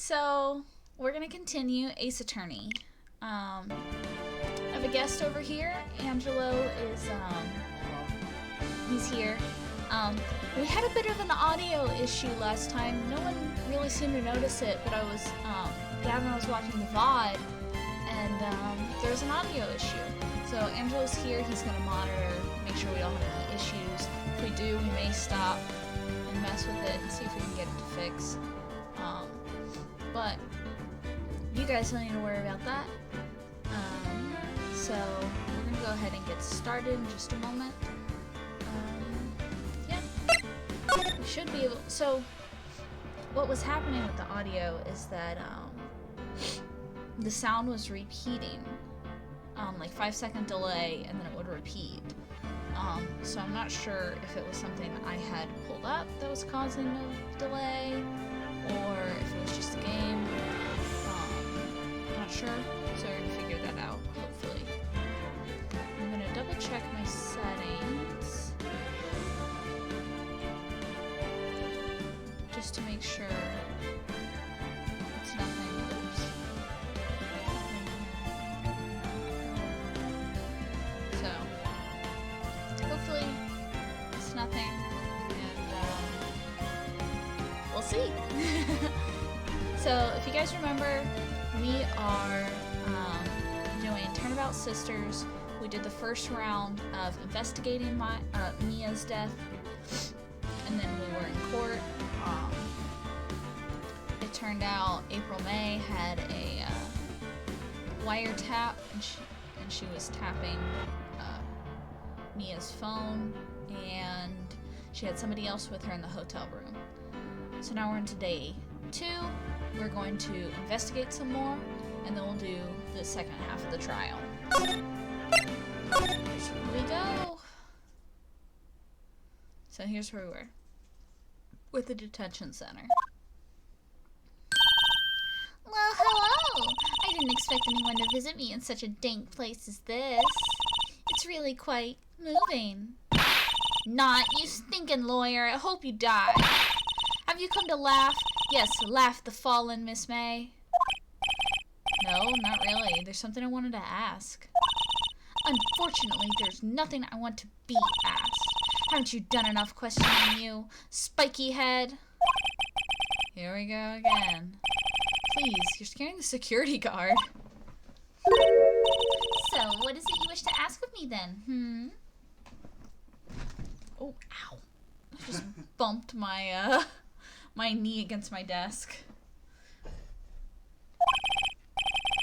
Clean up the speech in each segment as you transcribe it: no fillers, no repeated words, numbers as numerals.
So we're gonna continue Ace Attorney. I have a guest over here. Angelo is he's here. We had a bit of an audio issue last time. No one really seemed to notice it, but I was Gavin was watching the VOD, and there was an audio issue. So Angelo's here. He's gonna monitor, make sure we don't have any issues. If we do, we may stop and mess with it and see if we can get it to fix. But you guys don't need to worry about that. So we're gonna go ahead and get started in just a moment. Yeah, we should be able. So what was happening with the audio is that the sound was repeating, like 5-second delay, and then it would repeat. So I'm not sure if it was something I had pulled up that was causing the delay, or if it was just a game. I'm not sure, so we're gonna figure that out, hopefully. I'm gonna double check my settings, just to make sure it's nothing worse. So, hopefully it's nothing, and we'll see. So, if you guys remember, we are doing Turnabout Sisters. We did the first round of investigating Mia's death, and then we were in court. It turned out April May had a wiretap, and she was tapping Mia's phone, and she had somebody else with her in the hotel room. So now we're into day 2. We're going to investigate some more, and then we'll do the second half of the trial. So here we go. So here's where we were. With the detention center. Well, hello! I didn't expect anyone to visit me in such a dank place as this. It's really quite moving. Not, you stinking lawyer. I hope you die. Have you come to laugh? Yes, laugh the fallen, Miss May. No, not really. There's something I wanted to ask. Unfortunately, there's nothing I want to be asked. Haven't you done enough questioning, you spiky head? Here we go again. Please, you're scaring the security guard. So, what is it you wish to ask of me then, Oh, ow. I just bumped my, my knee against my desk.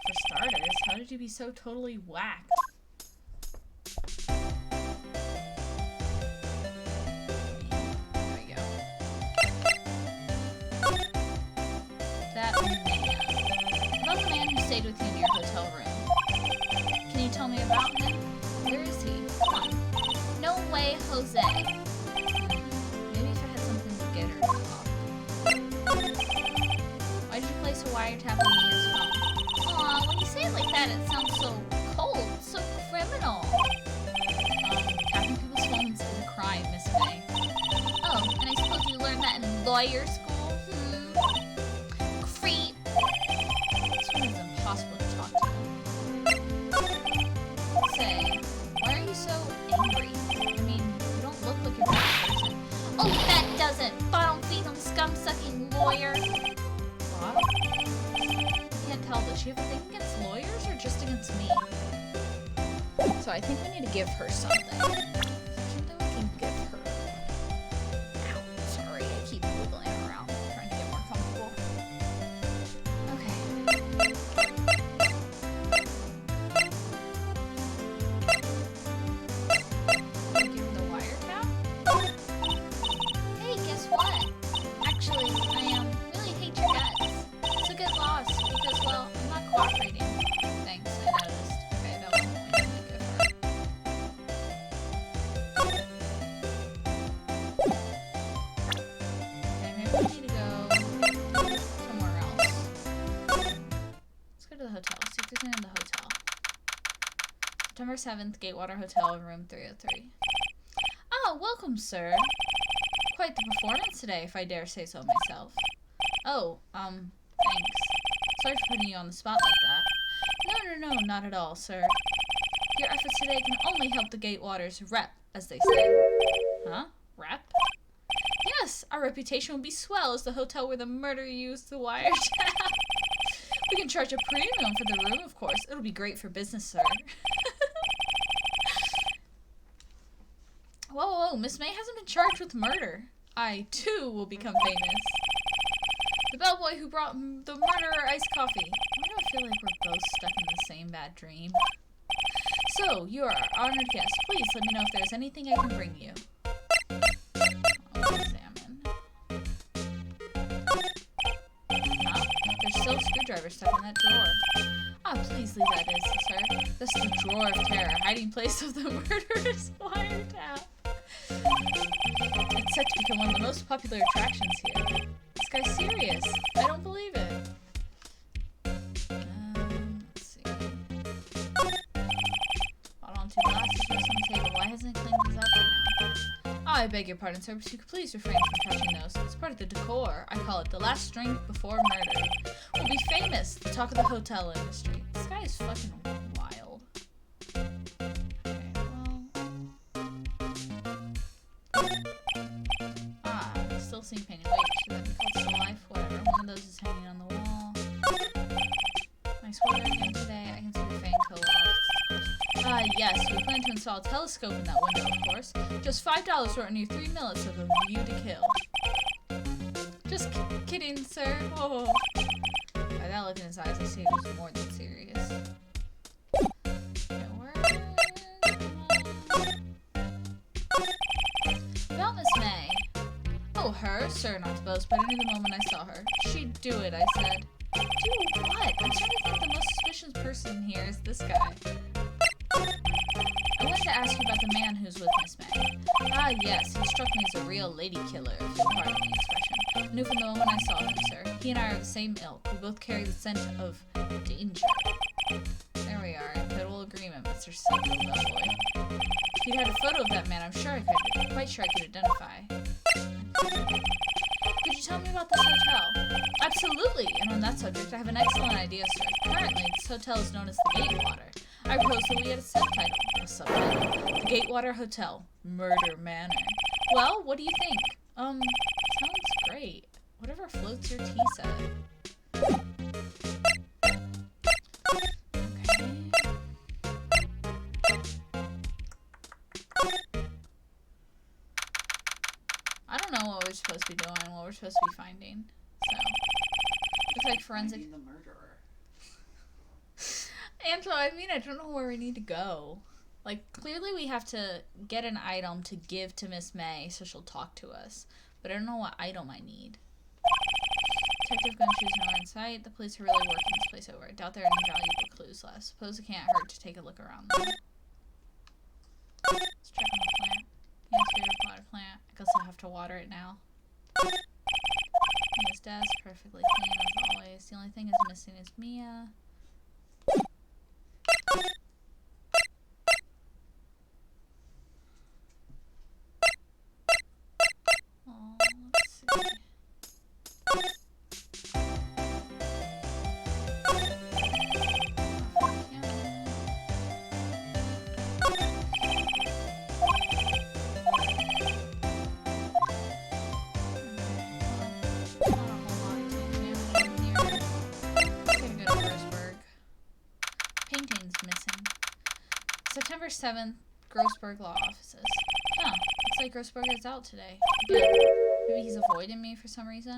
For starters, how did you be so totally whacked? There we go. That man. About the man who stayed with you in your hotel room. Can you tell me about him? Where is he? Come on. No way, Jose. Maybe if I had something to get her to talk. Why did you place a wiretap on Mia's phone? Aw, when you say it like that, it sounds so cold, so criminal. Tapping people's phones is a crime, Miss May. Oh, and I suppose you learned that in lawyer school? Creep. This one is impossible to talk to. Say, why are you so angry? I mean, you don't look like a bad person. Oh, that doesn't! Bottom-feeding, scum-sucking lawyer! What? I can't tell, does she have a thing against lawyers or just against me? So I think we need to give her something. Something we can give her. Ow, sorry, I keep wiggling around, trying to get more comfortable. Okay. Give her the wiretap? Hey, guess what? Actually, I really hate your guts. It's a good loss, because, well, I'm not cooperating. Thanks, I noticed. Okay, that wasn't what I meant to give her. Okay, maybe we need to go somewhere else. Let's go to the hotel, see if there's anything in the hotel. September 7th, Gatewater Hotel, room 303. Oh, welcome, sir. Quite the performance today, if I dare say so myself. Oh, Thanks. Sorry for putting you on the spot like that. No, not at all, sir. Your efforts today can only help the Gatewaters rep, as they say. Huh? Rep? Yes, our reputation will be swell as the hotel where the murderer used the wiretap. We can charge a premium for the room, of course. It'll be great for business, sir. Whoa, Miss May hasn't been charged with murder. I, too, will become famous. The bellboy who brought the murderer iced coffee. Why do I feel like we're both stuck in the same bad dream? So, you are our honored guest. Please let me know if there's anything I can bring you. I'll examine. Huh? There's still a screwdriver stuck in that drawer. Ah, please leave that as, sir. That's the drawer of terror, hiding place of the murderer's wiretap. It's set to become one of the most popular attractions here. This guy's serious. I don't believe it. Let's see. Bottle on 2 glasses on the table. Why hasn't it cleaned these up by now? Oh, I beg your pardon, sir, but you could please refrain from touching those. It's part of the decor. I call it the last drink before murder. We'll be famous. The talk of the hotel industry. This guy is fucking wild. Okay, well. Still seeing painting. Wait, should that be called still life? Whatever. One of those is hanging on the wall. Nice weather again today. I can see the fan co-ops. Yes, we plan to install a telescope in that window, of course. Just $5 or near 3 minutes of a view to kill. Just kidding, sir. Oh. By that look in his eyes, I see it was more than serious. About Miss May. Oh, her? Sir, not to boast, but I knew the moment I saw her. She'd do it, I said. Do what? I'm trying to think the most suspicious person here is this guy. I wanted to ask you about the man who's with Miss May. Ah, yes, he struck me as a real lady killer, if you'll pardon the expression. I knew from the moment I saw him, sir. He and I are the same ilk. We both carry the scent of danger. There we are, in total agreement, Mr. Psycho Bellboy. If you'd had a photo of that man, I'm quite sure I could identify. Could you tell me about this hotel? Absolutely, and on that subject, I have an excellent idea, sir. Currently, this hotel is known as the Gatewater. I propose that we add a subtitle. The Gatewater Hotel, Murder Manor. Well, what do you think? Sounds great. Whatever floats your tea set. Okay. I don't know what we're supposed to be doing, what we're supposed to be finding. So, looks like forensic. Finding the murderer. Angela, I mean, I don't know where we need to go. Like, clearly we have to get an item to give to Miss May so she'll talk to us. But I don't know what item I need. Detective Gumshoe's nowhere in sight. The police are really working this place over. I doubt there are any valuable clues left. Suppose it can't hurt to take a look around them. Let's check on the plant. Yes, favorite potted plant. I guess I'll have to water it now. Mia's desk, perfectly clean as always. The only thing is missing is Mia. Oh, let's see. September 7th, Grossberg Law Offices. Huh, looks like Grossberg is out today. Again. Maybe he's avoiding me for some reason.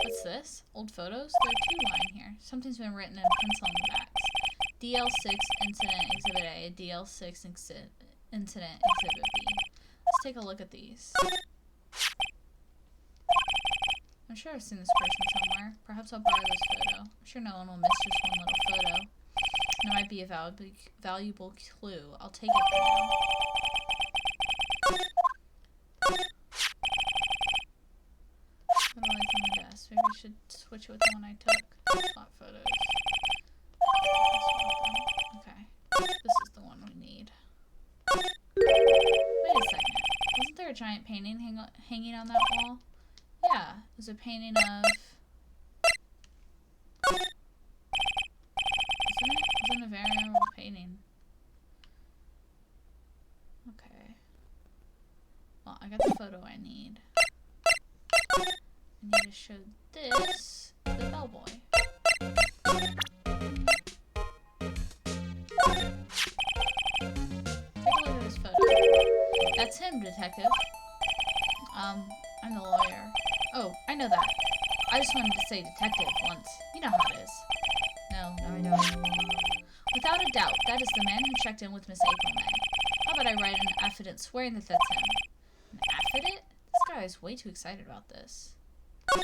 What's this? Old photos? There are 2 lying here. Something's been written in pencil on the backs. DL6 Incident Exhibit A, DL6 Incident Exhibit B. Let's take a look at these. I'm sure I've seen this person somewhere. Perhaps I'll borrow this photo. I'm sure no one will miss just one little photo. And it might be a valuable clue. I'll take it for now. What do I like on my desk? Maybe I should switch it with the one I took. Swap photos. Okay. This is the one we need. Wait a second. Wasn't there a giant painting hanging on that wall? Yeah, it was a painting of... Wasn't a very old painting. Okay. Well, I got the photo I need. I need to show this to the bellboy. Take a look at this photo. That's him, detective. I'm the lawyer. Oh, I know that. I just wanted to say detective once. You know how it is. No, I don't. Without a doubt, that is the man who checked in with Miss April May. How about I write an affidavit swearing that that's him? An affidavit? This guy is way too excited about this. Have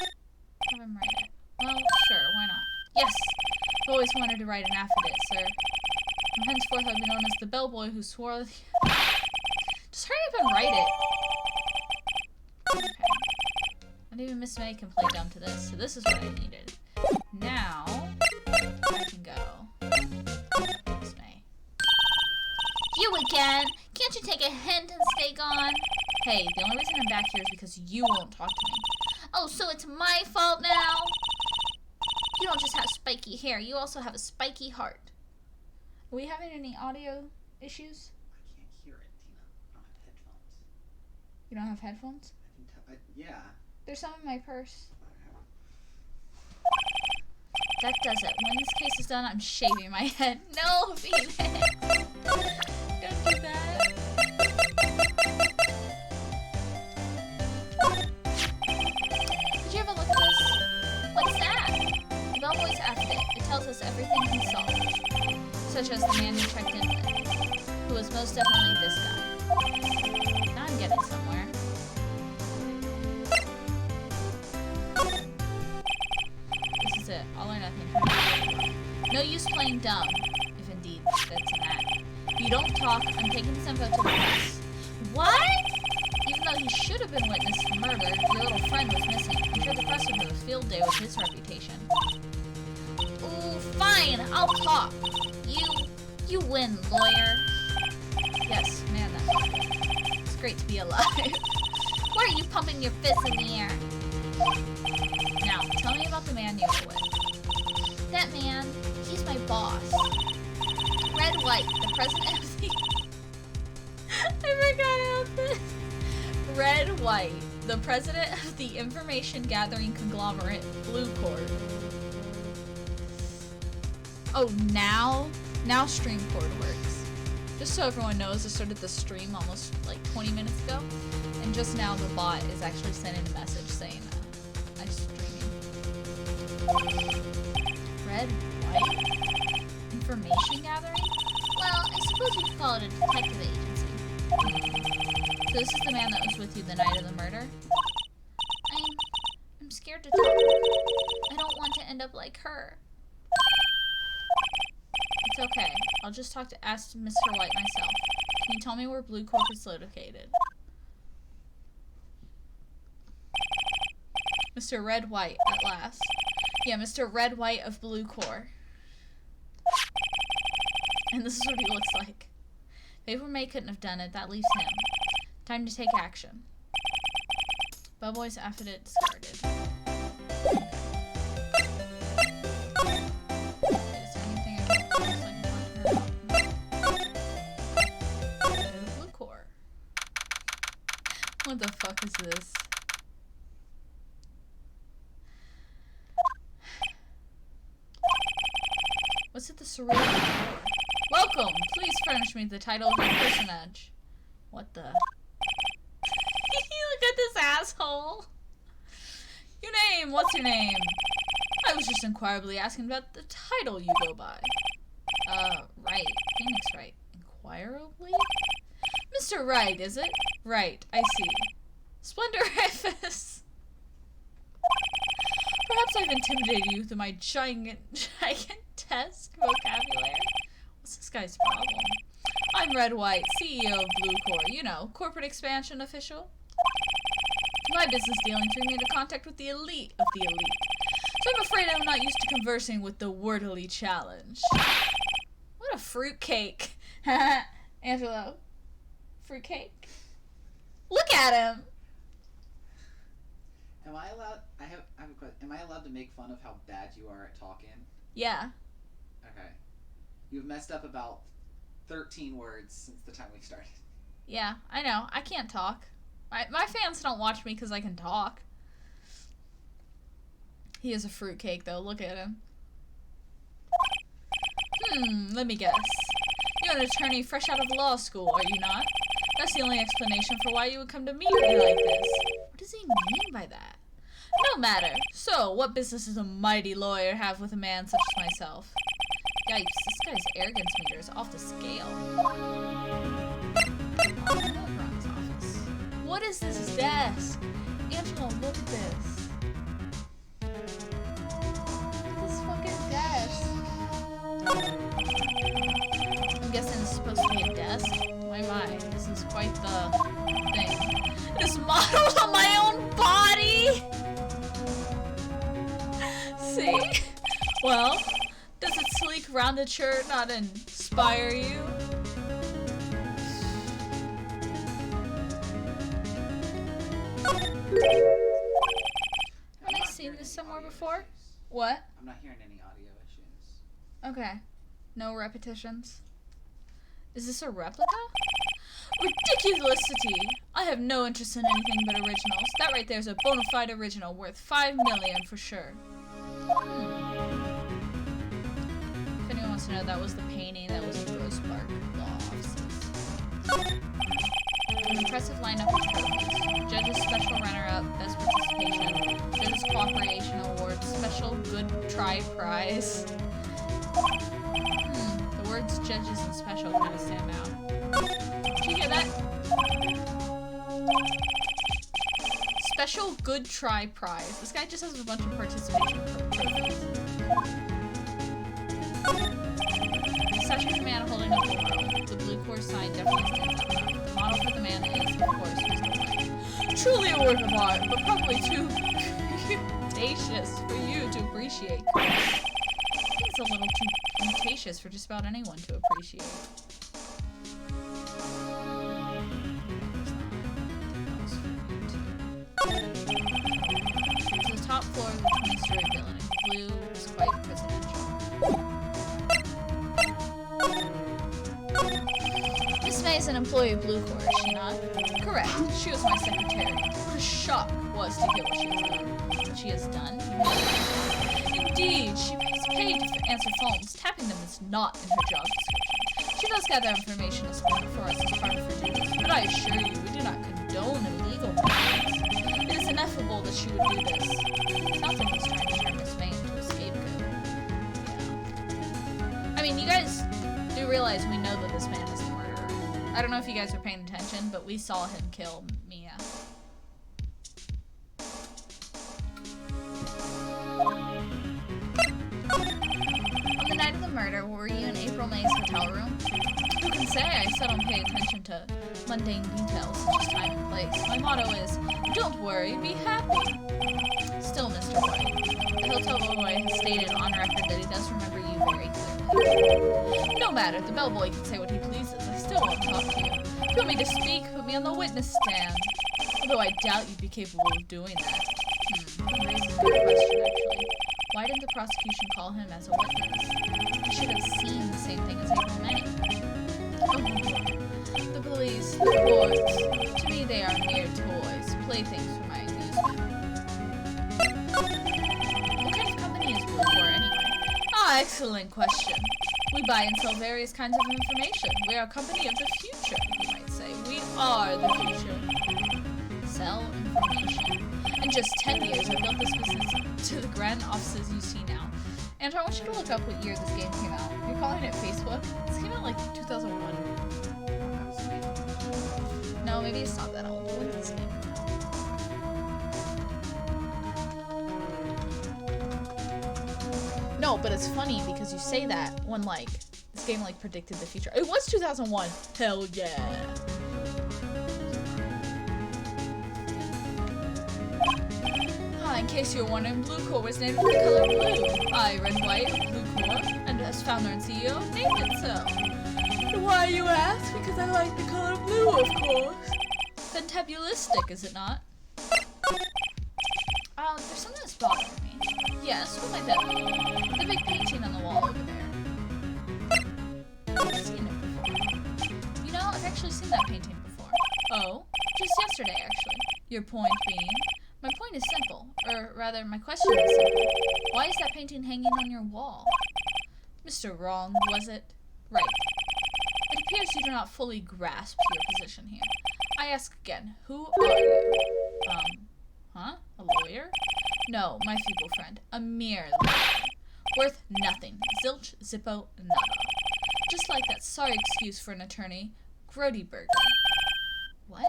him write it. Well, sure, why not? Yes! I've always wanted to write an affidavit, sir. From henceforth I'll be known as the bellboy who swore... Just hurry up and write it. Okay. Not even Miss May can play dumb to this, so this is what I needed. Now, I can go. Miss May. You again! Can't you take a hint and stay gone? Hey, the only reason I'm back here is because you won't talk to me. Oh, so it's my fault now? You don't just have spiky hair, you also have a spiky heart. Are we having any audio issues? I can't hear it, Tina. I don't have headphones. You don't have headphones? Yeah. There's some in my purse. That does it. When this case is done, I'm shaving my head. No, Phoenix! Don't do that. Did you ever look at this? What's that? The bellboy's affidavit. It tells us everything he saw. Such as the man you checked in with, who was most definitely this guy. Now I'm getting somewhere. This is it. All or nothing. No use playing dumb, if indeed that's an act. If you don't talk, I'm taking this info to the press. What? Even though he should have been witness to murder, your little friend was missing. I'm sure the press would have a field day with his reputation. Ooh, fine, I'll talk. You win, lawyer. Yes, man, that's good. It's great to be alive. Why are you pumping your fists in the air? Now, tell me about the man you were with. That man, he's my boss. Red White, the president of the... I forgot about this. Red White, the president of the information gathering conglomerate Blue Cord. Oh, now stream cord works. Just so everyone knows, I started the stream almost like 20 minutes ago, and just now the bot is actually sending a message saying I'm streaming. Red White? Information gathering? Well, I suppose you could call it a detective agency. So this is the man that was with you the night of the murder? I'm scared to talk. I don't want to end up like her. It's okay. I'll just ask Mr. White myself. Can you tell me where Blue Corp is located? Mr. Red White, at last. Yeah, Mr. Red White of Blue Corp. And this is what he looks like. If April May couldn't have done it, that leaves him. Time to take action. Bellboy's affidavit discarded. What the fuck is this? What's at the cerulean door? Welcome! Please furnish me the title of your personage. What the? Look at this asshole! Your name! What's your name? I was just inquirably asking about the title you go by. Wright. Phoenix Wright. Inquirably? Mr. Wright, is it? Right, I see. Splendorific! Perhaps I've intimidated you through my gigantesque vocabulary. What's this guy's problem? I'm Red White, CEO of Blue Corp. You know, corporate expansion official. My business dealings bring me into contact with the elite of the elite. So I'm afraid I'm not used to conversing with the wordily challenged. What a fruitcake. Angelo. Fruitcake. Look at him. Am I allowed? I have a question. Am I allowed to make fun of how bad you are at talking? Yeah. Okay. You've messed up about 13 words since the time we started. Yeah, I know. I can't talk. My fans don't watch me because I can talk. He is a fruitcake, though. Look at him. Let me guess. You're an attorney fresh out of law school, are you not? That's the only explanation for why you would come to meet me like this. What does he mean by that? No matter. So, what business does a mighty lawyer have with a man such as myself? Yikes, this guy's arrogance meter is off the scale. Ron's office. What is this desk? Angela, look at this. Look at this fucking desk. I'm guessing it's supposed to be a desk. My, this is quite the thing. It is modeled on my own body! See? Well, does its sleek, rounded shirt not inspire you? Have I seen this somewhere before? What? I'm not hearing any audio issues. Okay. No repetitions. Is this a replica? Ridiculosity! I have no interest in anything but originals. That right there is a bona fide original worth $5 million for sure. If anyone wants to know, that was the painting that was in Rose Park Law Offices. An impressive lineup of trophies. Judges Special Runner-Up, Best Participation, Judges Cooperation Award, Special Good Try Prize. The words judges and special kind of stand out. Did you hear that? Special Good Try Prize. This guy just has a bunch of participation trophies. Statue of a man holding up the world. The blue core sign definitely stands out. The model for the man is, of course, Mr. Wright. Truly a work of art, but probably too audacious for you to appreciate. I think it's a little too mutacious for just about anyone to appreciate. To the top floor of the 20-story building. Blue is quite presidential. Miss May is an employee of Blue Corps, is she not? Correct. She was my secretary. What a shock was to hear what she has done. Indeed, she is paid to answer phones. Tapping them is not in her job description. She does gather information for us as part of her duties, but I assure you, we do not condone illegal methods. It is ineffable that she would do this. Sounds like he's trying to turn Miss May into a scapegoat. Yeah. I mean, you guys do realize we know that this man is the murderer. I don't know if you guys are paying attention, but we saw him kill Mia. On the night of the murder, were you in April May's hotel room? Who can say? I seldom pay attention to mundane details such as time and place. My motto is, don't worry, be happy. Still, Mr. White, the hotel boy has stated on record that he does remember you very clearly. No matter, the bellboy can say what he pleases. I still won't talk to you. If you want me to speak, put me on the witness stand. Although I doubt you'd be capable of doing that. That raises a good question, actually. Why didn't the prosecution call him as a witness? He should have seen the same thing as April May. Oh, the police, the courts, to me they are mere toys, playthings for my amusement. What kind of company is Blue Corps anyway? Ah, excellent question. We buy and sell various kinds of information. We are a company of the future, you might say. We are the future. Sell information. In just 10 years, I built this business to the grand offices you see now. Andrew, I want you to look up what year this game came out. You're calling it Facebook? This came out like 2001. No, maybe it's not that old. When did this game come out? No, but it's funny because you say that when, like, this game, like, predicted the future. It was 2001. Hell yeah. In case you're wondering, Blue Corps was named for the color blue. I, Red White of Blue Corps, and as founder and CEO, named it so. Why, you ask? Because I like the color blue, of course. Fantabulistic, is it not? There's something that's bothering me. Yes, what might that be? The big painting on the wall over there. I've seen it before. You know, I've actually seen that painting before. Oh? Just yesterday, actually. Your point being? My point is simple. Or rather, my question is simple. Why is that painting hanging on your wall? Mr. Wrong, was it? Right. It appears you do not fully grasp your position here. I ask again, who are you? A lawyer? No, my feeble friend. A mere lawyer. Worth nothing. Zilch, zippo, nada. Just like that sorry excuse for an attorney, Grody Burger. What?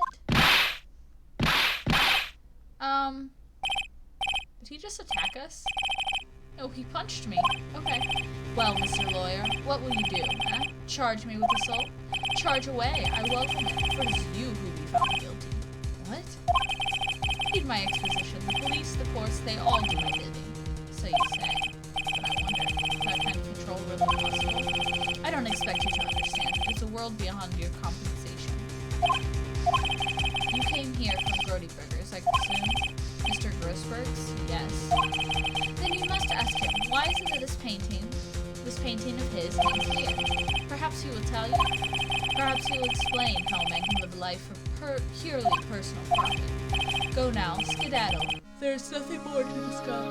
Did he just attack us? Oh, he punched me. Okay. Well, Mr. Lawyer, what will you do, huh? Charge me with assault? Charge away. I welcome it, for it is you who will be found guilty. What? Read my exposition. The police, the courts, they all do my bidding. So you say. But I wonder, is that kind of control really possible? I don't expect you to understand. It's a world beyond your compensation. You came here from Grody Burgers, I presume? Mr. Grossberg's? Yes. Then you must ask him, why is it that this painting of his hangs here? Perhaps he will tell you. Perhaps he will explain how men can live a life for purely personal profit. Go now, skedaddle. There's nothing more to discuss.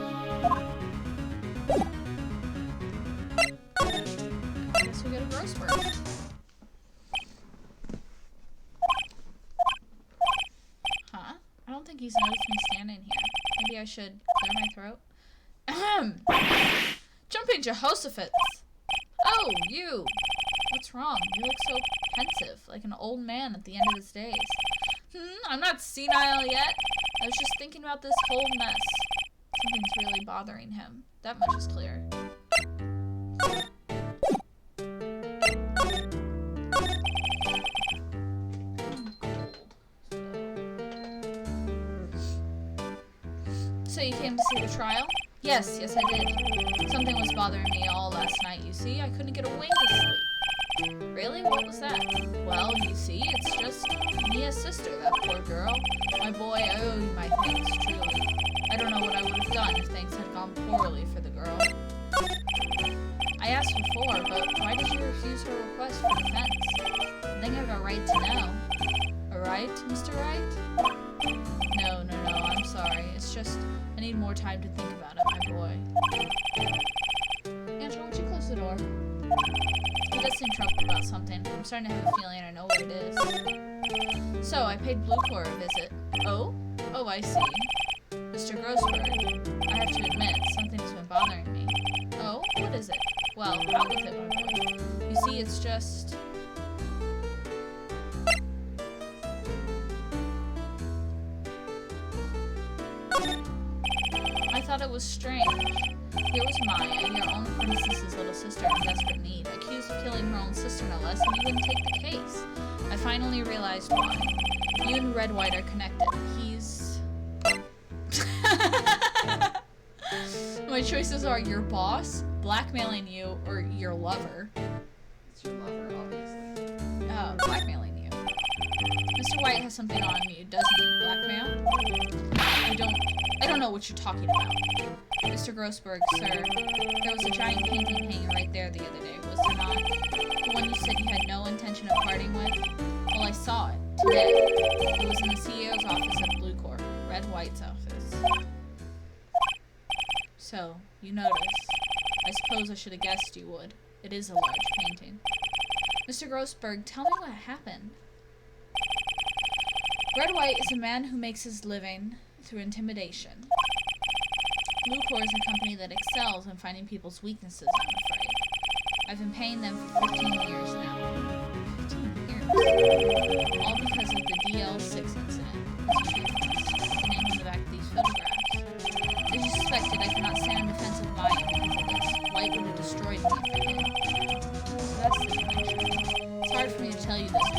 I guess we go to Grossberg. Huh? I don't think he's noticed me standing here. Maybe I should clear my throat. Ahem! Jumping Jehoshaphat! Oh, you! What's wrong? You look so pensive, like an old man at the end of his days. I'm not senile yet. I was just thinking about this whole mess. Something's really bothering him. That much is clear. So you came to see the trial? Yes, I did. Something was bothering me all last night, you see. I couldn't get a wink of sleep. Really? What was that? Well, you see, it's just Mia's sister, that poor girl. My boy, I owe you my thanks, truly. I don't know what I would have done if things had gone poorly for the girl. I asked before, but why did you refuse her request for defense? I think I have a right to know. A right, Mr. Wright? No, I'm sorry. It's just, I need more time to think about it, my boy. Angela, would you close the door? He does seem troubled about something. I'm starting to have a feeling I know what it is. So, I paid Bluecore a visit. Oh? Oh, I see. Mr. Grossberg, I have to admit, something has been bothering me. Oh? What is it? Well, out with it, my boy. You see, it's just... I thought it was strange. Here was Maya, your own princess's little sister in desperate need, accused of killing her own sister no less, and you wouldn't take the case. I finally realized why. You and Red White are connected. He's... My choices are your boss, blackmailing you, or your lover. It's your lover, obviously. Blackmailing you. Mr. White has something on you, doesn't he? Blackmail? I don't know what you're talking about. Mr. Grossberg, sir, there was a giant painting hanging right there the other day, was there not? The one you said you had no intention of parting with? Well, I saw it, today. It was in the CEO's office at Bluecore, Red White's office. So, you noticed. I suppose I should have guessed you would. It is a large painting. Mr. Grossberg, tell me what happened. Red White is a man who makes his living through intimidation. Bluecore is a company that excels in finding people's weaknesses, I'm afraid. I've been paying them for 15 years now. 15 years? All because of the DL6 incident. It's ridiculous. The name on the back of these photographs. As you suspected, I cannot stand in defense of Maya because of this. White would have destroyed me for him. So that's the connection. It's hard for me to tell you this,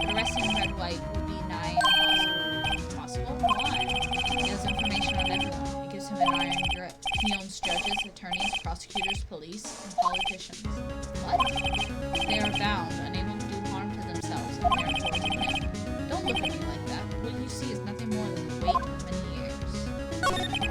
but arresting Red White would be nigh impossible. Possible? Why? He has information on everyone. It gives him an iron grip. He owns judges, attorneys, prosecutors, police, and politicians. What? They are bound, unable to do harm to themselves, and therefore to him. Don't look at me like that. What you see is nothing more than the weight of many years.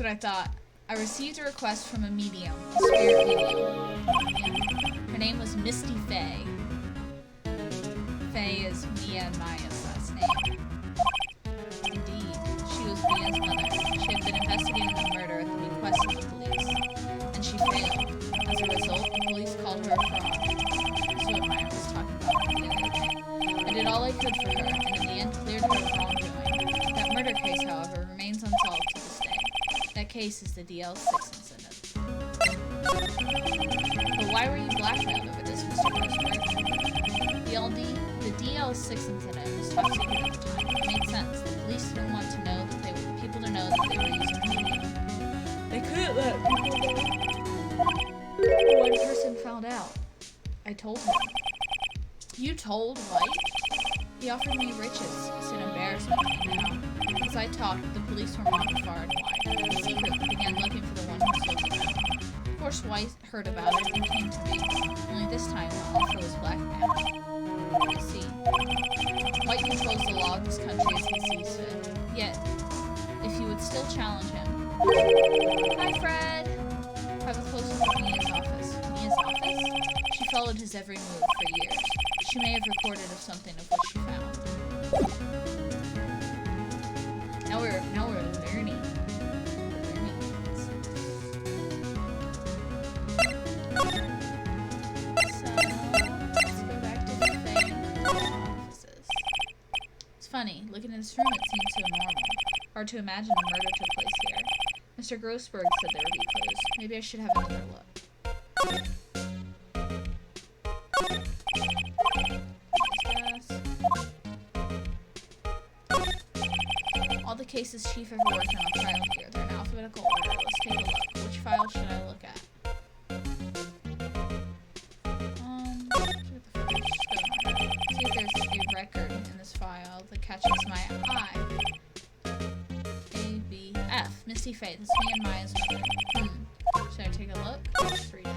what I thought. I received a request from a medium, a spirit medium. Her name was Misty Faye. Faye is Mia and Maya's last name. Indeed, she was Mia's mother. She had been investigating the murder at the request of the police, and she failed. As a result, the police called her a fraud. That's what Maya was talking about the other day. I did all I could for her, and in the end cleared her of wrongdoing. That murder case, however, remains unsolved to this day. That case is the DL6 incident. But why were you blackmailed over this, Mr. Grossberg? The DL6 incident was top secret at the time. It made sense. The police didn't want to know that people to know that they were using the medium. They couldn't let people know. One person found out. I told him. You told Wright? He offered me riches. It's an embarrassment now. As I talked, the police were mobbed far and wide. In secret, began looking for the one who sold the gun. Of course, White heard about it and came to me. Only this time, the offer was blackmail. I see. White controls the law of this country as he sees fit. Yet, if you would still challenge him... Hi, Fred! I was close to Mia's office. Mia's office? She followed his every move for years. She may have recorded of something of what she found. Now we're learning. So let's go back to the thing. Offices. It's funny, looking in this room it seems so normal. Hard to imagine a murder took place here. Mr. Grossberg said there would be clues. Maybe I should have another look. All the cases Chief ever worked on are filed here. They're in alphabetical order. Let's take a look. Which file should I look at? See if there's a record in this file that catches my eye. A, B, F. Misty Faye. This is me and Maya's mother. Should I take a look? Let's read it.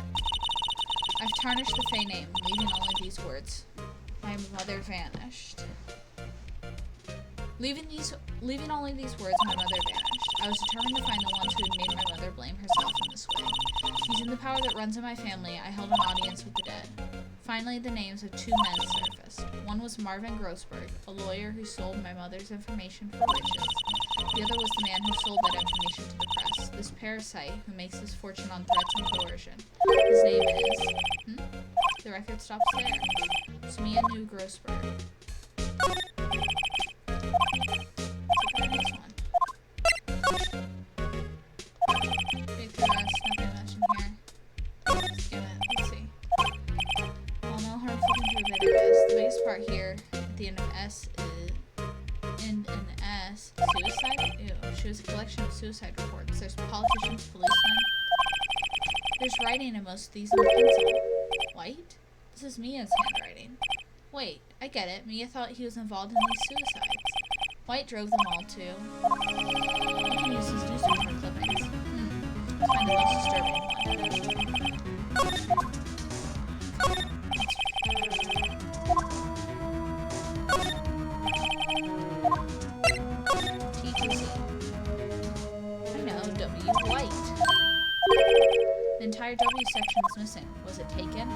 I've tarnished the Faye name, leaving only these words. My mother vanished. Leaving only these words, my mother vanished. I was determined to find the ones who had made my mother blame herself in this way. Using the power that runs in my family, I held an audience with the dead. Finally, the names of two men surfaced. One was Marvin Grossberg, a lawyer who sold my mother's information for riches. The other was the man who sold that information to the press, this parasite who makes his fortune on threats and coercion. His name is... The record stops there. It's Mia knew Grossberg. Read through us, nothing much in here. Let's give it, let's see. Well, no harm flipping through a bit of this. The biggest part here, at the end of S, is... in an S, suicide? Ew. She was a collection of suicide reports. There's politicians, policemen. There's writing in most of these in pencil. White? This is Mia's handwriting. Wait, I get it. Mia thought he was involved in these suicides. White drove them all too. We can use his newspaper clippings. Find the most disturbing one. T2Z. I know, W. White. The entire W section is missing. Was it taken?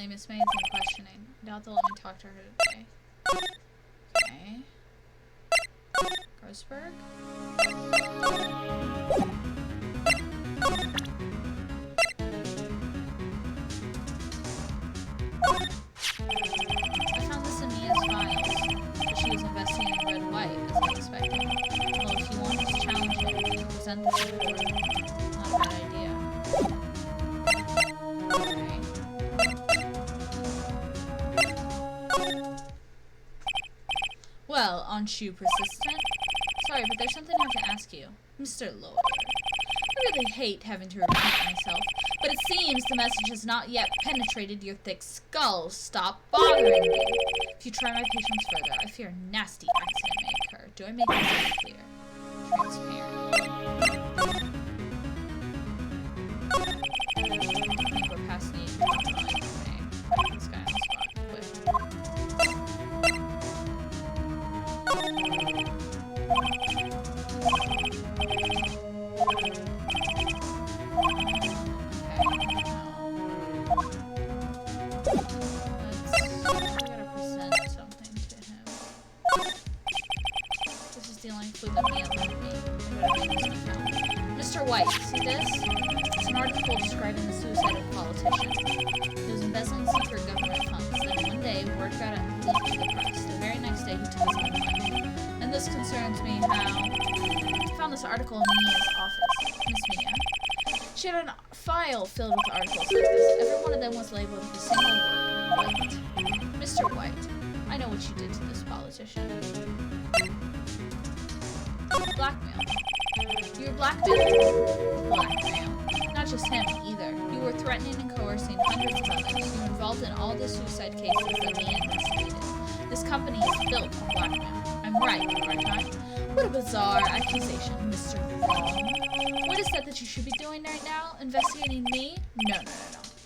Miss May's been questioning. I doubt they'll let me talk to her today. Okay. Grossberg? I found this in Mia's files, but she was investigating Red White, as I expected. Well, if you want to challenge him, present this report. Not a bad idea. Well, aren't you persistent? Sorry, but there's something I have to ask you. Mr. Lawyer. I really hate having to repeat myself, but it seems the message has not yet penetrated your thick skull. Stop bothering me. If you try my patience further, I fear a nasty accident may occur. Do I make this clear? Transparent. I think we're past the age of time. Put this guy on the spot quick. Mr. White, see this? It's an article describing the suicide of a politician. He was embezzling secret government funds. Then one day, word got leaked to the press. The very next day, he took his own life. And this concerns me how... I found this article in Mia's office. Miss Mia. She had a file filled with articles like this. Every one of them was labeled with a single word, White. Mr. White, I know what you did to this politician. Blackmail. You were blackmailing. Blackmail. Not just him, either. You were threatening and coercing hundreds of others. You were involved in all the suicide cases that Mia investigated. This company is built on blackmail. I'm right, aren't I? What a bizarre accusation, Mr. Wrong. What is that you should be doing right now? Investigating me? No.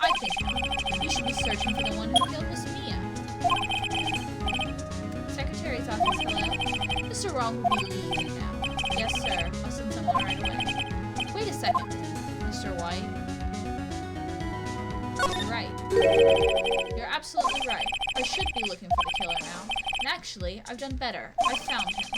I think not. You should be searching for the one who killed Miss Mia. Secretary's office, hello? Mr. Wrong will be leaving now. Yes, sir. I'll send someone right away. Wait a second, Mr. White. You're right. You're absolutely right. I should be looking for the killer now. And actually, I've done better. I found him.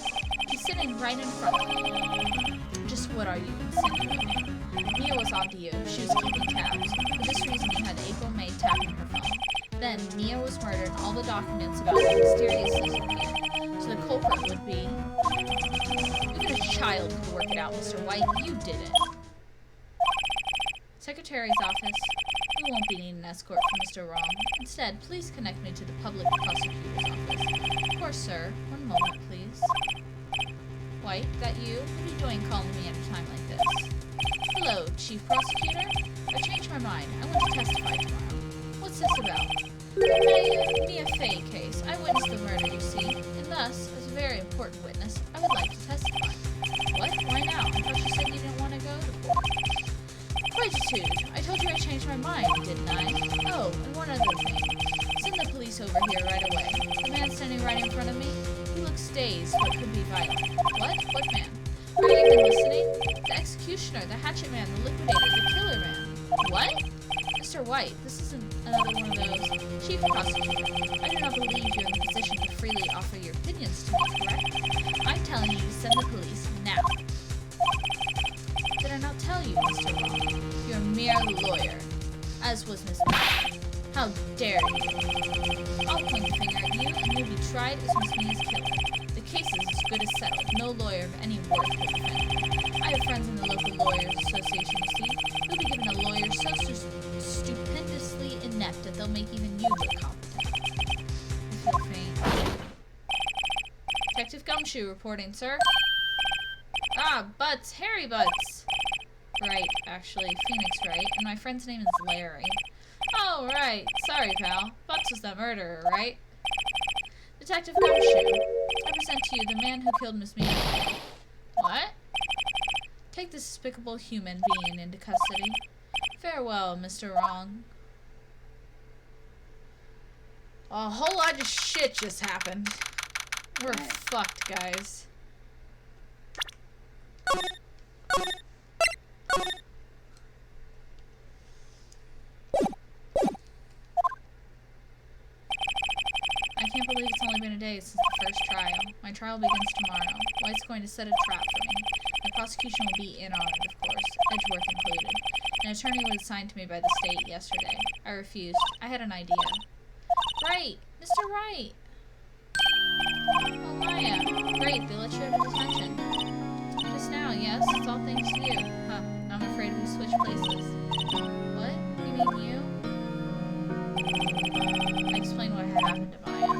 He's sitting right in front of me. Just what are you insinuating? Mia was onto you. She was keeping tabs. For this reason, you had April May tapping her phone. Then, Mia was murdered and all the documents about her mysteriously disappeared. So the culprit would be... Even a child could work it out, Mr. White. You didn't. Secretary's office. We won't be needing an escort from Mr. Wrong. Instead, please connect me to the public prosecutor's office. Of course, sir. One moment, please. White, that you? What are you doing calling me at a time like this? Hello, Chief Prosecutor? I changed my mind. I want to testify tomorrow. What's this about? The Mia Fey case. I witnessed the murder, you see, and thus, as a very important witness, I would like to testify. What? Why now? I thought you said you didn't want to go to court. Quietude. I told you I changed my mind, didn't I? Oh, and one other thing. Send the police over here right away. The man standing right in front of me, he looks dazed, but could be violent. What? What man? Are you even listening? The executioner, the hatchet man, the liquidator, the killer man. What? Mr. White, this isn't another one of those. Chief Prosecutor, I do not believe you're in the position to freely offer your opinions to me, correct? I'm telling you to send the police now. Did I not tell you, Mr. Wrong? You're a mere lawyer, as was Miss Mia. How dare you? I'll point the finger at you, and you'll be tried as Miss Mia's killer. The case is as good as settled. No lawyer of any worth will defend you. I have friends in the local lawyers association, you see. You'll be given a lawyer so stupendously inept that they'll make even you look competent. I feel faint. Detective Gumshoe reporting, sir. Ah, Butts, Harry Butts. Right, actually, Phoenix Wright, and my friend's name is Larry. Oh, right. Sorry, pal. Butts was the murderer, right? Detective Gumshoe, I present to you the man who killed Miss Mia. What? Take this despicable human being into custody. Farewell, Mr. Wrong. A whole lot of shit just happened. We're fucked, guys. I can't believe it's only been a day since the first trial. My trial begins tomorrow. White's going to set a trap for me. The prosecution will be in on it, of course, Edgeworth included. An attorney was assigned to me by the state yesterday. I refused. I had an idea. Right! Mr. Wright! Oh, Maya. Great, they let you out of detention. Just now, yes? It's all thanks to you. Huh. I'm afraid we switched places. What? You mean you? I explained what had happened to Maya.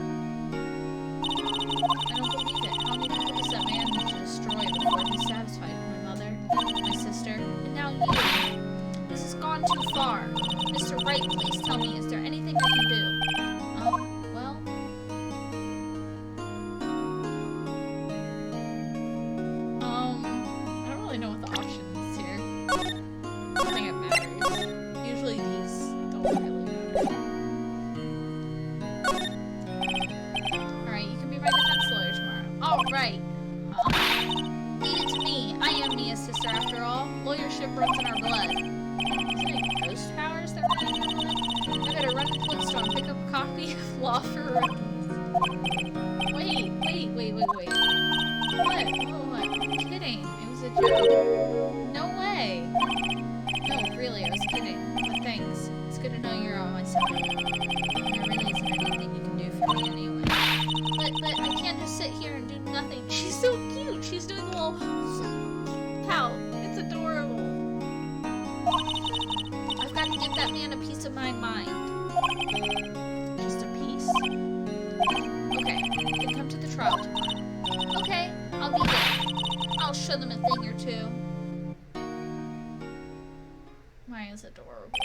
I don't believe friendship runs in our blood. Is it like ghost powers that run in our blood? I better run to the bookstore and pick up a copy of Law for Rookies. Wait. What? Oh, I'm kidding. It was a joke. No way. No, really, I was kidding. But thanks. It's good to know you're on my side. And there really isn't anything you can do for me anyway. But I can't just sit here and do nothing. She's so cute. She's doing a little pout. It's adorable. I've got to give that man a piece of my mind. Just a piece? Okay, then come to the trial tomorrow. Okay, I'll be there. I'll show them a thing or two. Maya's adorable.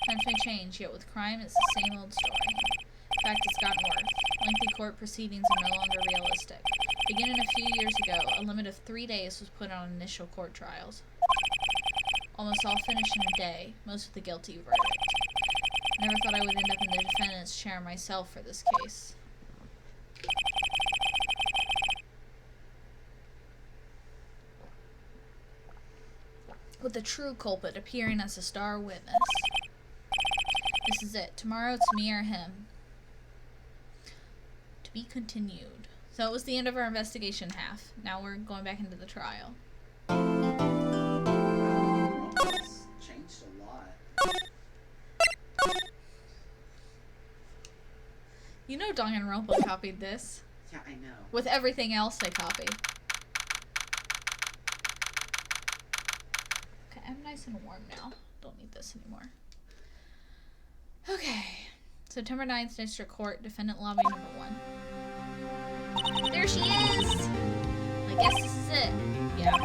Times may change, yet with crime it's the same old story. In fact, it's gotten worse. Lengthy court proceedings are no longer realistic. Beginning a few years ago, a limit of 3 days was put on initial court trials. Almost all finished in a day, most with the guilty verdict. Never thought I would end up in the defendant's chair myself for this case. With the true culprit appearing as a star witness. This is it. Tomorrow it's me or him. To be continued. So it was the end of our investigation half. Now we're going back into the trial. It's changed a lot. You know Danganronpa copied this. Yeah, I know. With everything else they copied. Okay, I'm nice and warm now. Don't need this anymore. Okay. September 9th, District Court, Defendant Lobby number 1. There she is! I guess this is it. Yeah.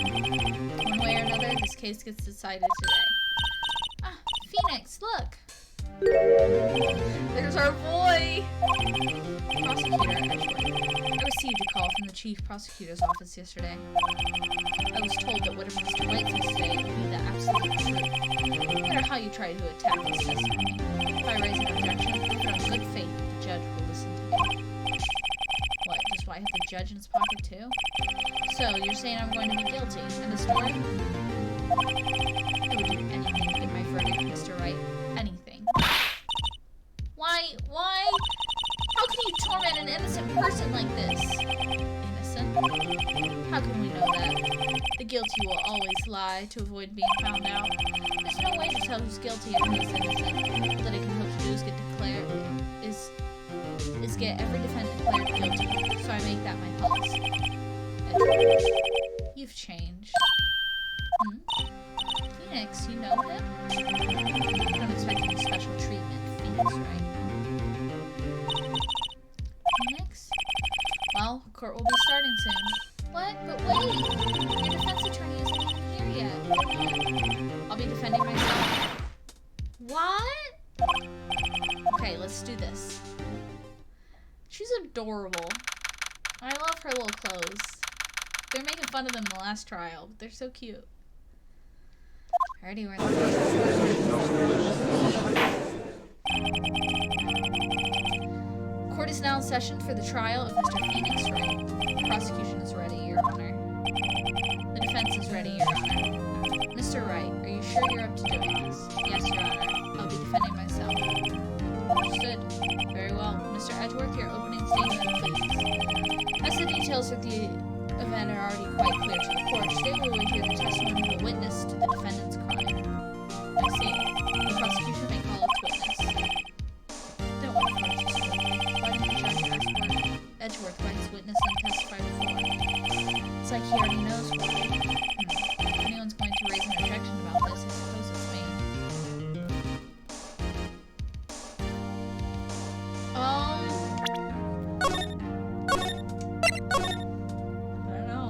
One way or another, this case gets decided today. Ah, Phoenix, look! There's our boy! Prosecutor Edgeworth. I received a call from the Chief Prosecutor's office yesterday. I was told that whatever Mr. White says today will be the absolute truth. No matter how you try to attack his testimony. If I raise an objection, I put on good faith that the judge will listen to me. What, does White have the judge in his pocket too? So, you're saying I'm going to be guilty. And the story? I would do anything to get my verdict, Mr. Wright. Anything. Why? How can you torment an innocent person like this? Innocent? How can we know that? The guilty will always lie to avoid being found out. There's no way to tell who's guilty and who's innocent. All that I can hope to do is get every defendant declared guilty, so I make that my policy. Edward, you've changed. Phoenix, you know him? I don't expect any special treatment, Phoenix, right? Phoenix? Well, court will be starting soon. What? But wait! Your defense attorney isn't even here yet. I'll be defending myself. What? Okay, let's do this. She's adorable. I love her little clothes. They're making fun of them in the last trial, but they're so cute. Alrighty, we're in the court is now in session for the trial of Mr. Phoenix Wright. The prosecution is ready, Your Honor. The defense is ready, Your Honor. Mr. Wright, are you sure you're up to doing this? Yes, Your Honor. I'll be defending myself. Understood. Very well. Mr. Edgeworth, your opening statement, please. As the details of the event are already quite clear to the court, today we will hear the testimony of a witness to the defendant's crime. I see. The prosecution may call its witness. Don't wait for it to speak. Why didn't the judge ask for Edgeworth by his witness and testify before? It's like he already knows why. If anyone's going to raise an objection about this, I suppose it's me. I don't know.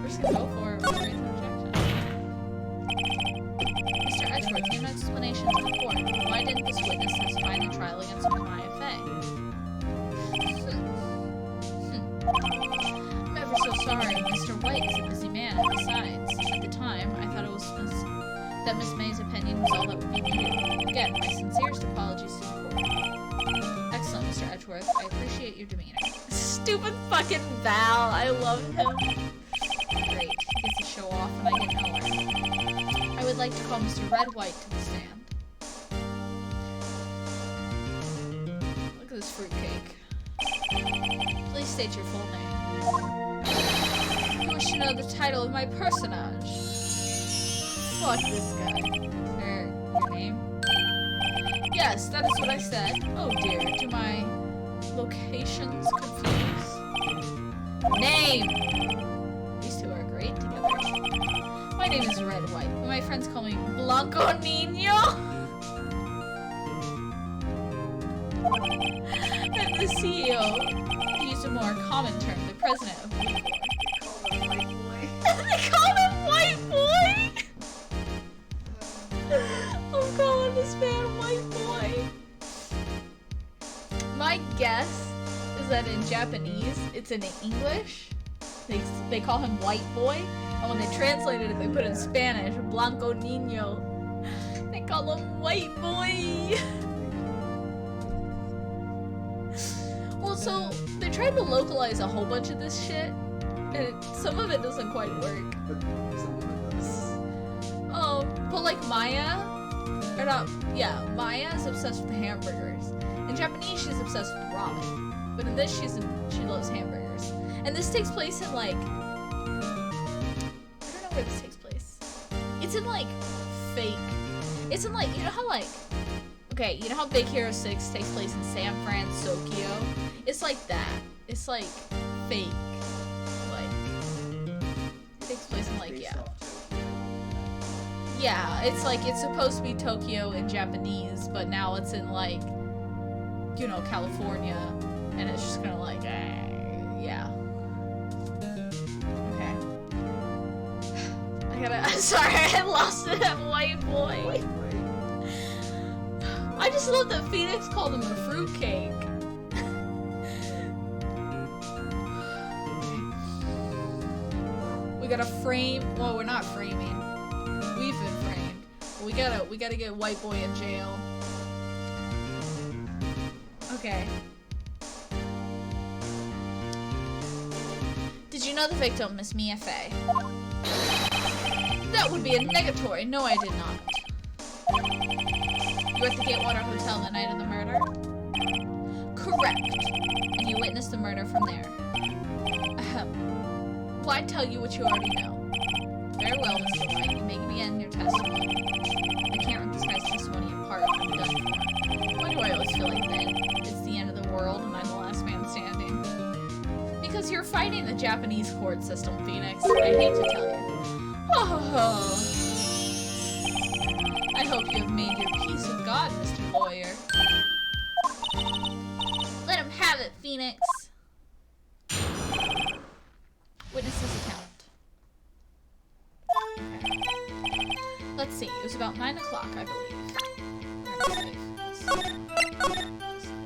We're just gonna go for it. We'll raise an objection. Mr. Edgeworth, give an explanation to the court. Why didn't this witness testify in the trial against Maya Fey? I'm ever so sorry. Mr. White is a busy man, and besides, at the time, I thought it was that Miss May's opinion was all that would be needed. Again, my sincerest apologies to the court. Excellent, Mr. Edgeworth. I appreciate your demeanor. Stupid fucking Val. I love him. Great. He gets to show off and I get nowhere. like to call Mr. Red White to the stand. Look at this fruitcake. Please state your full name. You wish to know the title of my personage. Fuck this guy. Your name? Yes, that is what I said. Oh dear, do my locations confuse? Name! These two are great together. My name is Red White, but my friends call me Blanco Nino. I'm the CEO. To use a more common term, the president of Blue Boy. They call him White Boy! I'm calling this man White Boy. My guess is that in Japanese, it's in English. They call him White Boy, and when they translated it, they put in Spanish, Blanco Nino. They call him White Boy. Well, so they tried to localize a whole bunch of this shit, and some of it doesn't quite work. But some of it does. But like Maya is obsessed with hamburgers. In Japanese, she's obsessed with ramen. But in this, she loves hamburgers. And this takes place in like, I don't know where this takes place. It's in like fake. It's in like, you know how like, okay, you know how Big Hero 6 takes place in San Francisco? It's like that. It's like fake. Like, it takes place in like, yeah. Yeah, it's like, it's supposed to be Tokyo in Japanese, but now it's in like, you know, California, and it's just gonna like, yeah. Okay. I'm sorry, I lost it at White Boy. I just love that Phoenix called him a fruitcake. We gotta frame, well, we're not framing. We've been framed. We gotta get White Boy in jail. Okay. Did you know the victim, Miss Mia Fey? That would be a negatory. No, I did not. You were at the Gatewater Hotel the night of the murder? Correct. And you witnessed the murder from there. Ahem. Well, I tell you what you already know. Very well, Mr. Wright. You may begin your testimony. I can't rip this guy's testimony apart. I'm done for. Why do I always feel like that? It's the end of the world and I'm the last man standing. Because you're fighting the Japanese court system, Phoenix. I hate to tell you. Oh. I hope you have made your peace with God, Mr. Lawyer. Let him have it, Phoenix. Witness's account. Okay. Let's see. It was about 9 o'clock, I believe. We're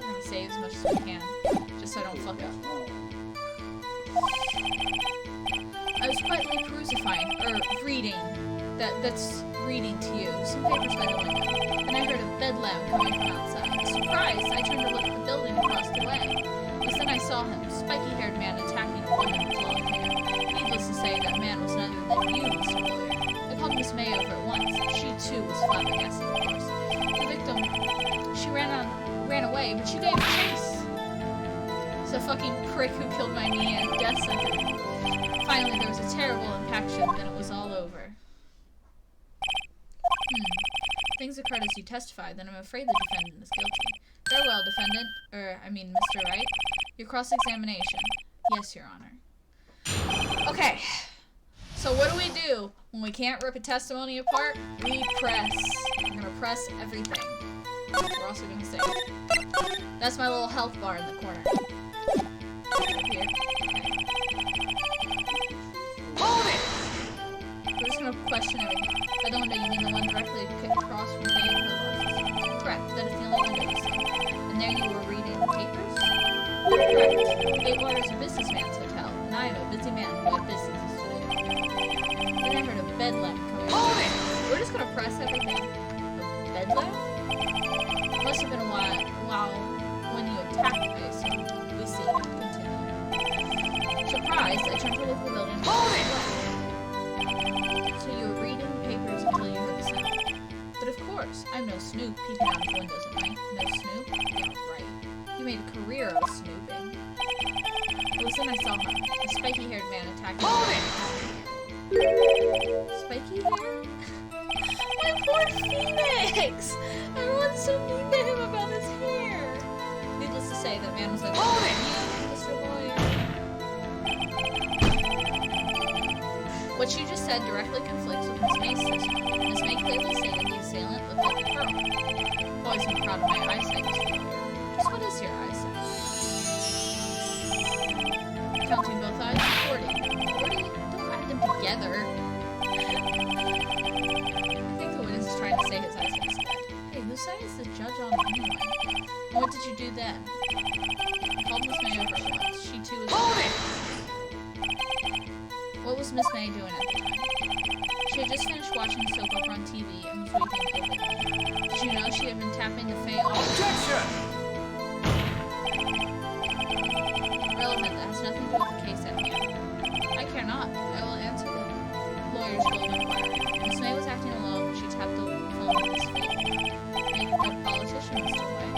gonna save as much as we can, just so I don't fuck up. I was quietly reading. That's reading to you. Some papers by the window. And I heard a bedlam coming from outside. Surprised, I turned to look at the building across the way. But then I saw him, spiky-haired man attacking a woman with long hair. Needless to say, that man was none other than you, Mr. Lawyer. I called Miss May over at once. She, too, was flabbergasted, of course. The victim, she ran away, but you gave chase. It's a fucking prick who killed my knee and death sentence. Finally, there was a terrible impaction, then it was all over. Things occurred as you testified, then I'm afraid the defendant is guilty. Very well, defendant. Mr. Wright. Your cross-examination. Yes, Your Honor. Okay. So what do? When we can't rip a testimony apart, we press. We're gonna press everything. We're also gonna say. That's my little health bar in the corner. Right here. Hold it! We're just gonna question everything. By the window, you mean the one directly across from Kay and her lodge? Correct. That is the only window you see. And there you were reading papers? Correct. Gatewater is a businessman's hotel, and I am a busy man who had business today. Then I heard a bedlam coming. Hold it! We're just gonna press everything. A bedlam? It must have been a while when you attacked the base. We see. Continue. Surprised, I turned to look at the building. Hold it! So you were reading the papers until you heard the sound course. I'm no snoop peeping out of windows at night. No snoop? Yeah, right. You made a career of snooping. It was then I saw him. A spiky-haired man attacked me. Spiky hair? My poor Phoenix! Everyone's so mean to him about his hair. Needless to say, that man was like, "Hold it, Mr. Lawyer." What you just said directly conflicts with Miss May's testimony. Miss May clearly stated the assailant looked like a girl. I've always been proud of my eyesight, Mr. Lawyer. Just what is your eyesight? Counting both eyes, 40. 40? Don't add them together. I think the witness is trying to say his eyesight is good. Hey, whose side is the judge on anyway? And what did you do then? I called Miss May over once. She too was. Hold it! What was Miss May doing at the time? She had just finished watching a soap opera on TV and was weeping openly. Did you know she had been tapping the Fae all Objection! Relevant, that has nothing to do with the case at hand. I care not. I will answer the lawyer's golden inquiry. Miss May was acting alone when she tapped the phone with his feet. Maybe a politician, Mr. White.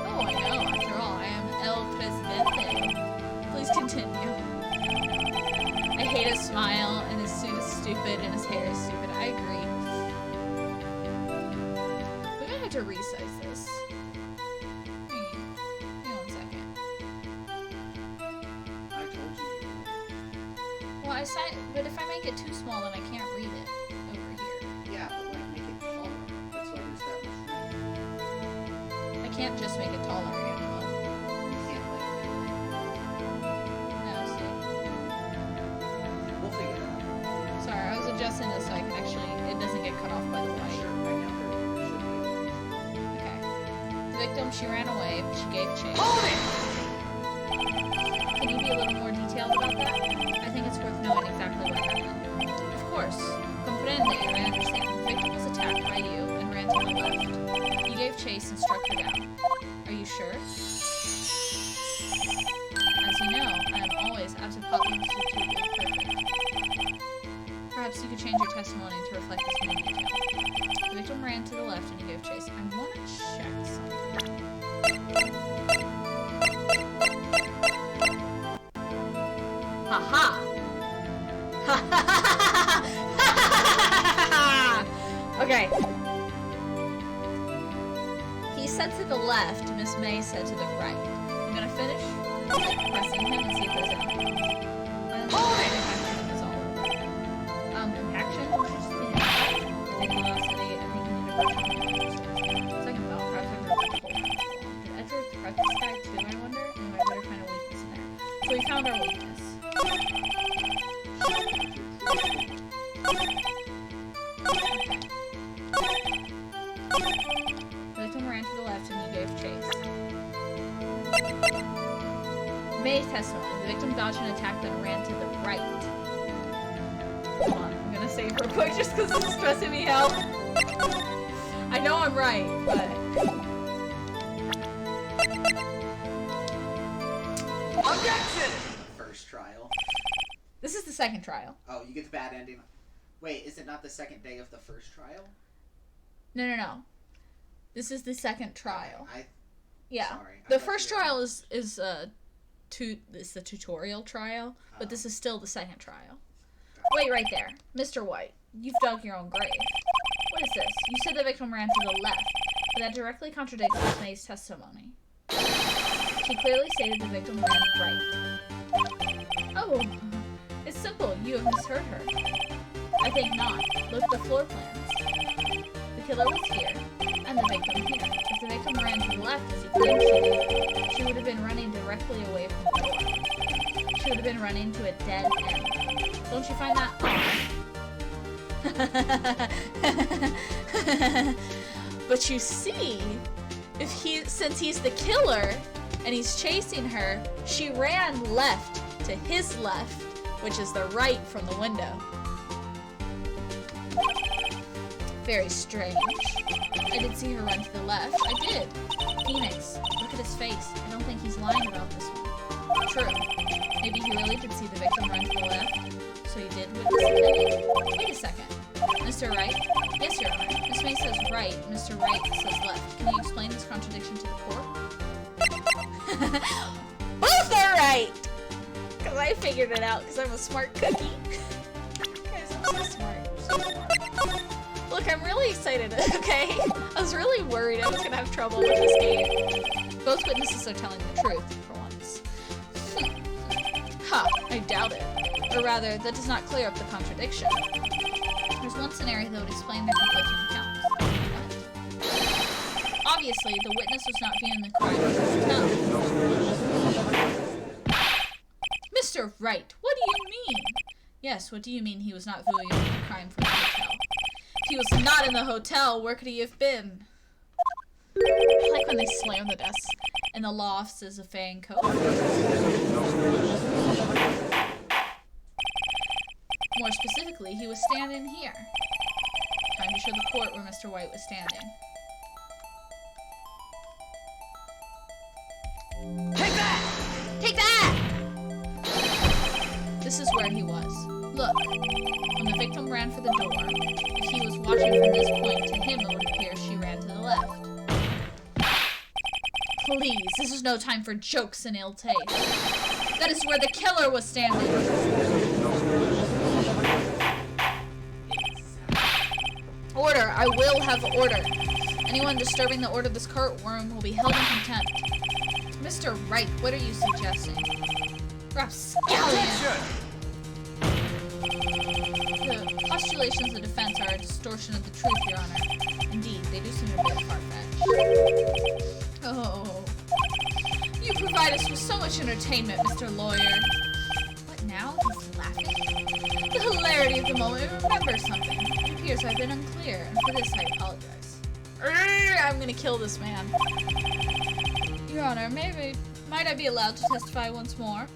Oh, I know. After all, I am El Presidente. Please continue. I hate his smile, and his suit is stupid, and his hair is stupid. I agree. We might have to resize this. Hang on 1 second. I told you. Well, but if I make it too small, then I can't read it over here. Yeah, but like make it taller. That's why there's that much room. I can't just make it taller, Angela. You can't like. No, see. We'll figure it out. Sorry, I was adjusting this so I can actually, it doesn't get cut off by the white. Sure, right now there should be. Okay. The victim, she ran away, but she gave chase. Hold it! Can you be a little more detailed about that? I think it's worth knowing exactly what happened. Of course. Comprende, I understand. The victim was attacked by you and ran to the left. You gave chase and struck her down. Are you sure? As you know, I am always absolutely perfect. Perhaps you could change your testimony to reflect this new detail. The victim ran to the left and you gave chase. I want to check something. Haha! Okay. He said to the left, Miss May said to the right. I'm gonna finish pressing him and see if there's anything else. Hold it! Compaction? Which is the impact. I think velocity, I think universal. Second bell, perhaps I've heard the whole thing. Did Edward threat this guy too, I wonder? And I better find a weakness in there. So we found our weakness. The victim ran to the left and you gave chase. May's testimony. The victim dodged an attack then ran to the right. Hold on, I'm gonna save real quick just because this is stressing me out. I know I'm right, but... Objection! First trial. This is the second trial. Oh, you get the bad ending. Wait, is it not the second day of the first trial? No. This is the second trial. Sorry. The first trial is the tutorial trial, but this is still the second trial. Wait right there. Mr. White, you've dug your own grave. What is this? You said the victim ran to the left, but that directly contradicts Miss May's testimony. She clearly stated the victim ran right. Oh, it's simple. You have misheard her. I think not. Look at the floor plans. The killer was here, and the victim here. If the victim ran to the left as he claimed she did, she would have been running directly away from the door. She would have been running to a dead end. Don't you find that odd? But you see, since he's the killer and he's chasing her, she ran left to his left, which is the right from the window. Very strange. I did see her run to the left. I did. Phoenix, look at his face. I don't think he's lying about this one. True. Maybe he really did see the victim run to the left. So he did witness the killing. Wait a second. Mr. Wright? Yes, Your Honor. Miss May says right, Mr. Wright says left. Can you explain this contradiction to the court? Both are right! Because I figured it out because I'm a smart cookie. Guys, I'm so smart. So smart. Look, I'm really excited, okay? I was really worried I was going to have trouble with this game. Both witnesses are telling the truth, for once. Ha, I doubt it. Or rather, that does not clear up the contradiction. There's one scenario that would explain their conflicting accounts. What? Obviously, the witness was not viewing the crime from the hotel. Mr. Wright, what do you mean? Yes, what do you mean he was not viewing the crime from the hotel? If he was not in the hotel, where could he have been? I like when they slam the desk in the law offices of Faye and Co. More specifically, he was standing here. Time to show the court where Mr. White was standing. Take that! Take that! This is where he was. Look, when the victim ran for the door, if he was watching from this point, to him it would appear she ran to the left. Please, this is no time for jokes and ill taste. That is where the killer was standing. Order! I will have order. Anyone disturbing the order of this courtroom will be held in contempt. Mr. Wright, what are you suggesting? Rapscallion! The postulations of the defense are a distortion of the truth, Your Honor. Indeed, they do seem a bit far-fetched. Oh. You provide us with so much entertainment, Mr. Lawyer. What now? He's laughing? The hilarity of the moment. Remember something. It appears I've been unclear, and for this I apologize. I'm gonna kill this man. Your Honor, might I be allowed to testify once more?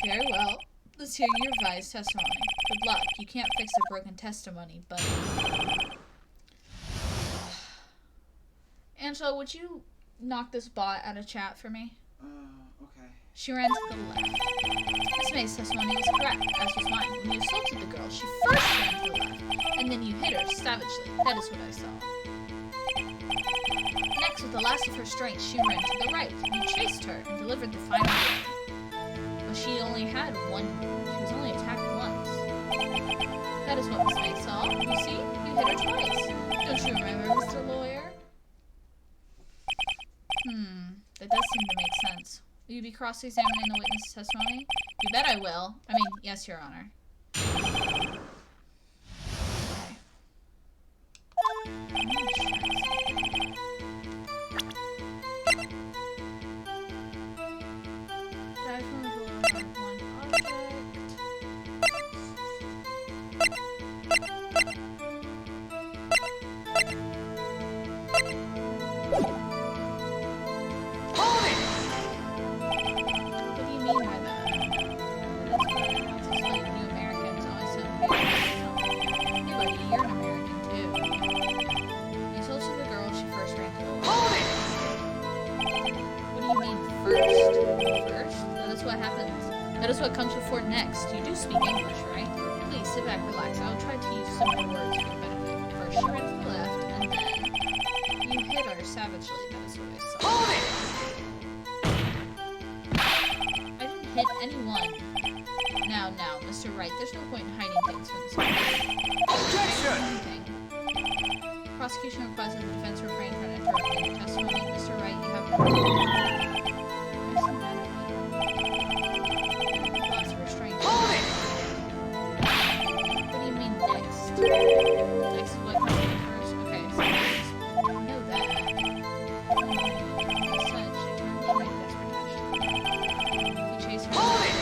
Very well. Let's hear your revised testimony. Good luck. You can't fix a broken testimony, but... Angela, would you knock this bot out of chat for me? Okay. She ran to the left. Miss May's testimony was correct, as was mine. When you assaulted the girl, she first ran to the left, and then you hit her savagely. That is what I saw. Next, with the last of her strength, she ran to the right. You chased her and delivered the final blow. But she only had one. She was only attacked once. That is what Miss May saw. You see? You hit her twice. Don't you remember, Mr. Lawyer? That does seem to make sense. Will you be cross-examining the witness's testimony? You bet I will. I mean, yes, Your Honor. Okay. Dive from a below one object. Hold it! What do you mean by that? That's what I want to explain. You Americans always sound very original. Hey buddy, you're an American too. You assaulted the girl, she first ran to the left. Hold it! What do you mean first? First? That's what happens. That is what comes before next. You do speak English, right? Please sit back, relax. I'll try to use similar words for your benefit. First she ran to the left, and then you hit her savagely. That is what I saw. Hold it! I didn't hit anyone. Now, Mr. Wright, there's no point in hiding things from this man. Objection! Anything. Prosecution requests that the defense refrain from interrupting the testimony. Mr. Wright, you have What's the matter with you? Loss of restraint. Hold it! What do you mean next? Next is what comes in first. Okay, so I know that. As such, she turned to make desperate dash. He chased her. Hold it!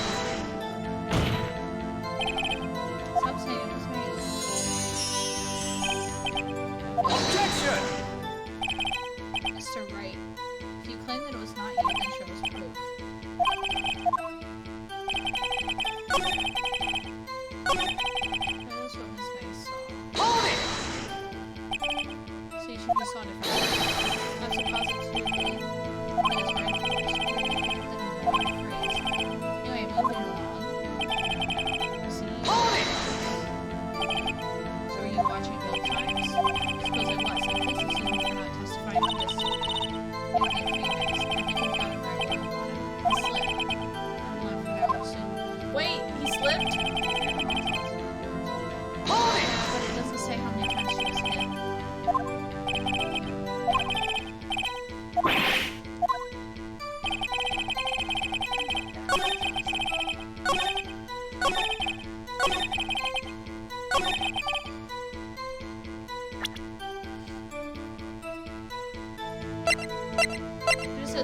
Stop saying it was me. Objection! Mr. Wright, if you claim that it was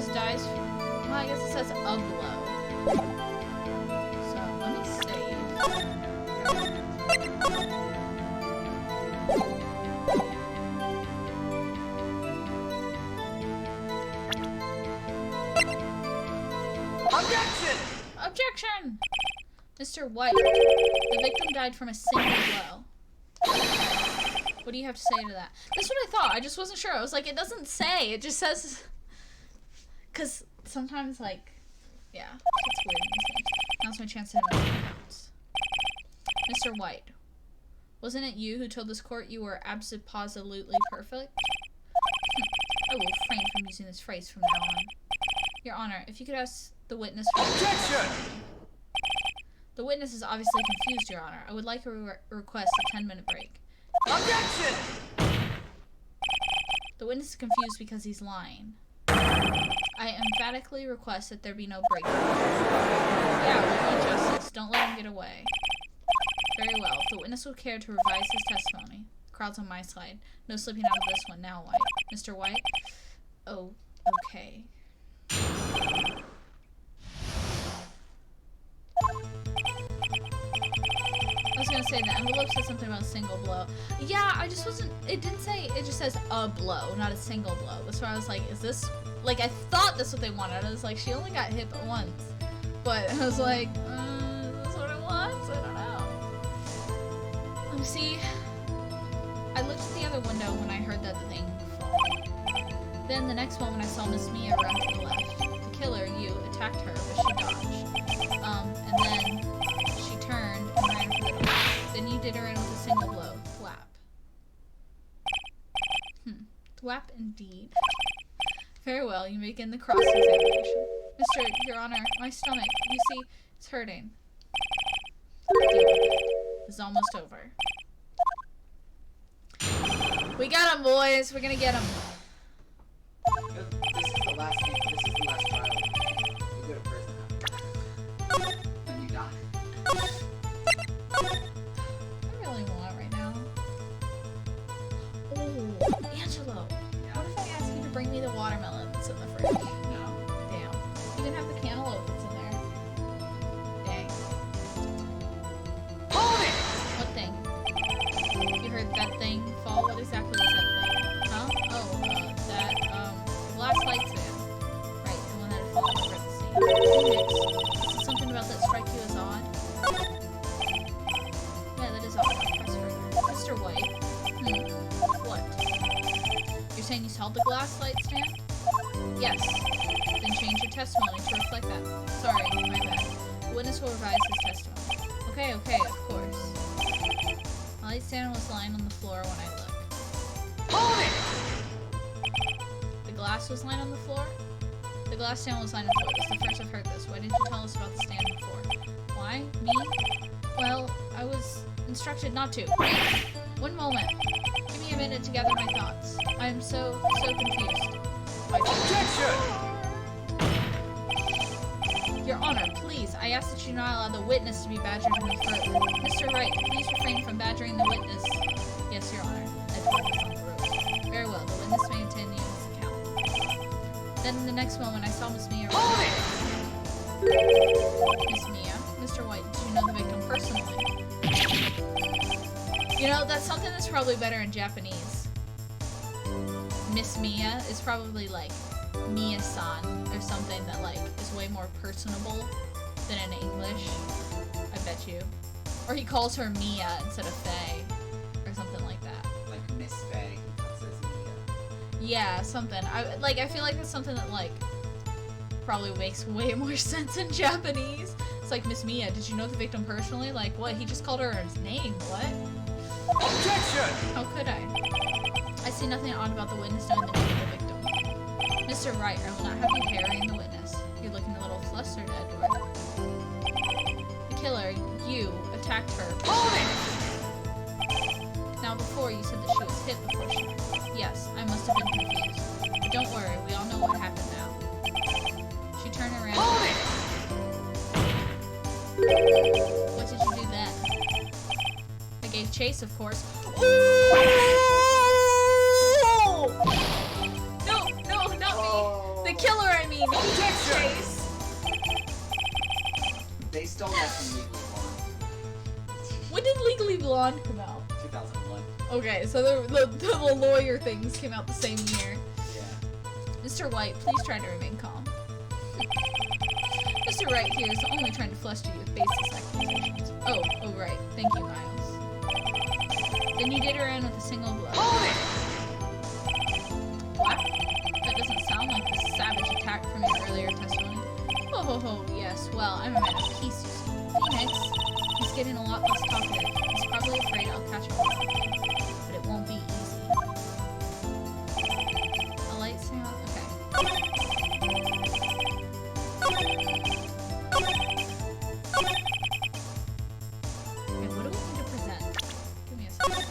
says dies. Well, I guess it says a blow. So let me save. Objection! Objection! Mr. White, the victim died from a single blow. What do you have to say to that? That's what I thought. I just wasn't sure. I was like, it doesn't say. It just says... Because sometimes, like... Yeah, it's weird in these games. Now's my chance to know what counts. Mr. White, wasn't it you who told this court you were absolutely perfect? I will refrain from using this phrase from now on. Your Honor, if you could ask the witness... Objection! The witness is obviously confused, Your Honor. I would like to request a 10-minute break. Objection! The witness is confused because he's lying. I emphatically request that there be no break. Yeah, we need justice. Don't let him get away. Very well. If the witness would care to revise his testimony. The crowd's on my side. No slipping out of this one now, White. Mr. White? Oh, okay. I was gonna say the envelope said something about a single blow. Yeah, I just wasn't. It didn't say. It just says a blow, not a single blow. That's why I was like, is this like? I thought that's what they wanted. I was like, she only got hit but once, but I was like, is this what it wants? I don't know. Let me see. I looked at the other window when I heard that thing fall. Then the next moment, I saw Miss Mia run to the left. The killer, you, attacked her, but she dodged. And then she turned and ran for the door. Then you did her in with a single blow. Thwap. Thwap indeed. Very well, you may begin the cross-examination. Mr. Your Honor, my stomach, you see, it's hurting. Deal with it. It's almost over. We got him, boys. We're gonna get him. This is the last game. This is the last trial. You go to prison after that. And you die. I really want right now. Oh, Angelo. Yeah. What if I ask you to bring me the watermelon that's in the fridge? No. Damn. You can have the cantaloupe that's in there. Dang. Hold it! What thing? You heard that thing fall? What exactly was that thing? Huh? Oh, that, glass light stand. Right, the one that had fallen over the scene. This is something about that strike you as odd? Yeah, that is odd. Press further. Mr. White. What? You're saying you saw the glass light stand? Yes. Then change your testimony to reflect that. Sorry, my bad. The witness will revise his testimony. Okay, of course. The light stand was lying on the floor when I looked. Hold it! The glass was lying on the floor? The glass stand was lying on the floor. It's the first I've heard this. Why didn't you tell us about the stand before? Why? Me? Well, I was instructed not to. One moment. Give me a minute to gather my thoughts. I am so confused. Objection! Your Honor, please, I ask that you not allow the witness to be badgered any further. Mr. Wright, please refrain from badgering the witness. Yes, Your Honor. Edward is on the road. Very well, the witness may attend you his account. Then in the next moment, I saw Miss Mia. Hold it! Miss Mia? Mr. White, did you know the victim personally? You know, that's something that's probably better in Japanese. Miss Mia is probably like Mia-san or something that like is way more personable than in English. I bet you. Or he calls her Mia instead of Faye or something like that. Like Miss Faye. That says Mia. Yeah, something. I feel like that's something that like probably makes way more sense in Japanese. It's like, Miss Mia, did you know the victim personally? Like, what? He just called her his name. What? Objection! How could I? I see nothing odd about the witness knowing the name of the victim. Mr. Wright, I will not have you harrying the witness. You're looking a little flustered, Edward. The killer, you, attacked her. Hold it! Now before, you said that she was hit before she... Yes, I must have been confused. But don't worry, we all know what happened now. She turned around... Hold it! What did you do then? I gave chase, of course. Ooh! No, not me. The killer, I mean. Objection! Chase. They stole that from Legally Blonde. When did Legally Blonde come out? 2001. Okay, so the lawyer things came out the same year. Yeah. Mr. White, please try to remain calm. Mr. Wright here is only trying to fluster you with baseless accusations. Oh, right. Thank you, Miles. Then you did her in with a single blow. Hold it! What? That doesn't sound like the savage attack from your earlier testimony. Oh, yes. Well, I'm a man of peace, you see. Phoenix, he's getting a lot less talkative. He's probably afraid I'll catch him with something. But it won't be easy. A light sound? Okay. Okay, what do we need to present? Give me a second.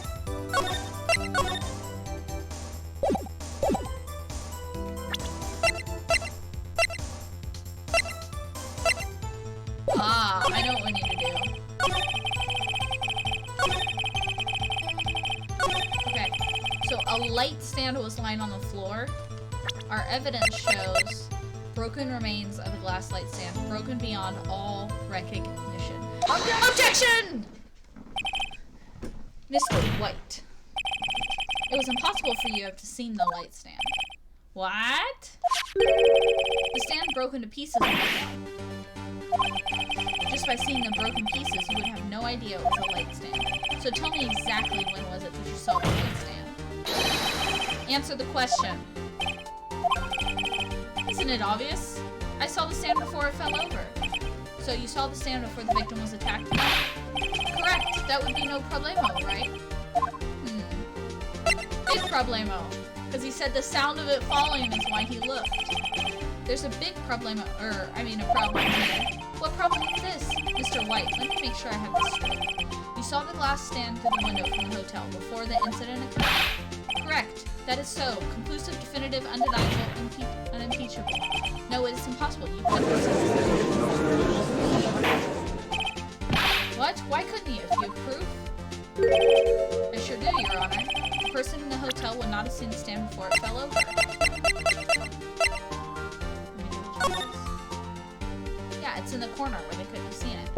I know what we need to do. Okay, so a light stand was lying on the floor. Our evidence shows broken remains of a glass light stand, broken beyond all recognition. Objection! Mr. White. It was impossible for you to have seen the light stand. What? The stand broke into pieces on the ground. Just by seeing the broken pieces, you would have no idea it was a light stand. So tell me exactly when was it that you saw the light stand? Answer the question. Isn't it obvious? I saw the stand before it fell over. So you saw the stand before the victim was attacked? Correct. That would be no problemo, right? Big problemo. Because he said the sound of it falling is why he looked. There's a big problemo, a problem here. What problem is this? Mr. White, let me make sure I have this straight. You saw the glass stand through the window from the hotel before the incident occurred? Correct. That is so. Conclusive, definitive, undeniable, unimpeachable. No, it is impossible. You couldn't have seen it. What? Why couldn't you? If you have proof? I sure do, Your Honor. The person in the hotel would not have seen the stand before it fell over. Yeah, it's in the corner where they couldn't have seen it.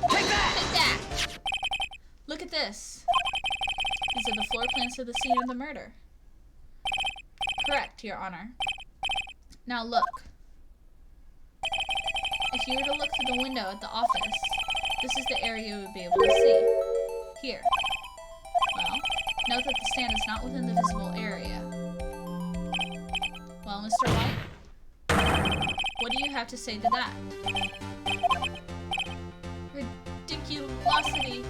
Take that! Take that! Look at this. These are the floor plans of the scene of the murder. Correct, Your Honor. Now look. If you were to look through the window at the office, this is the area you would be able to see. Here. Well, note that the stand is not within the visible area. Well, Mr. White, what do you have to say to that? Ridiculosity.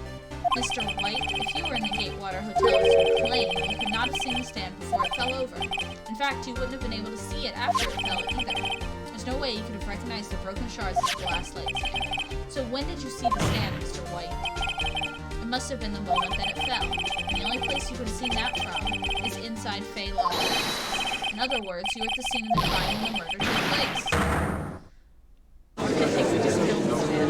Mr. White, if you were in the Gatewater Hotel as you claim, you could not have seen the stand before it fell over. In fact, you wouldn't have been able to see it after it fell either. There's no way you could have recognized the broken shards of the glass light stand. So when did you see the stand, Mr. White? It must have been the moment that it fell. And the only place you could have seen that from is inside Fay Law. In other words, you were at the scene of the crime when the murder took place. Or do you think we just killed this man?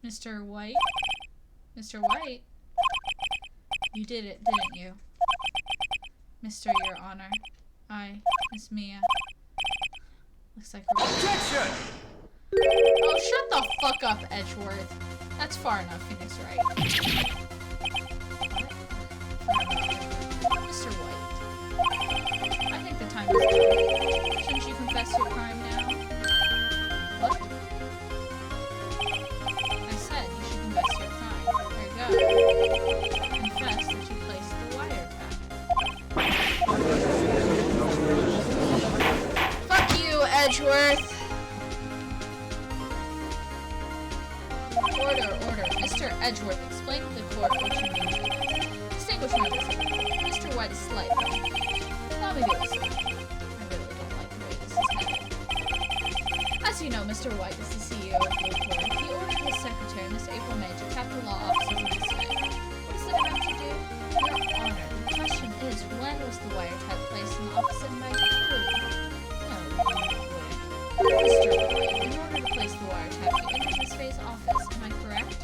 Mr. White? Mr. White? You did it, didn't you? Mr. Your Honor. Miss Mia. Looks like we're... Objection! Oh, shut the fuck up, Edgeworth. That's far enough, Phoenix Wright. Mr. White. I think the time is done. Shouldn't you confess your crime now? What? I said you should confess your crime. There you go. Confess that you placed the wiretap. Fuck you, Edgeworth! Order. Mr. Edgeworth, explain to the court what you mean. Distinguished members, Mr. White is slightly. Allow me to explain. I really don't like the way this is headed. As you know, Mr. White is the CEO of Blue Court. He ordered his secretary, Miss April May, to tap the law offices of this bank. What does that have to do? Your Honor, the question is, when was the wiretap placed in the office of my crew? No, Mr. White, in order to place the wiretap, you entered Miss Fay's office. Am I correct?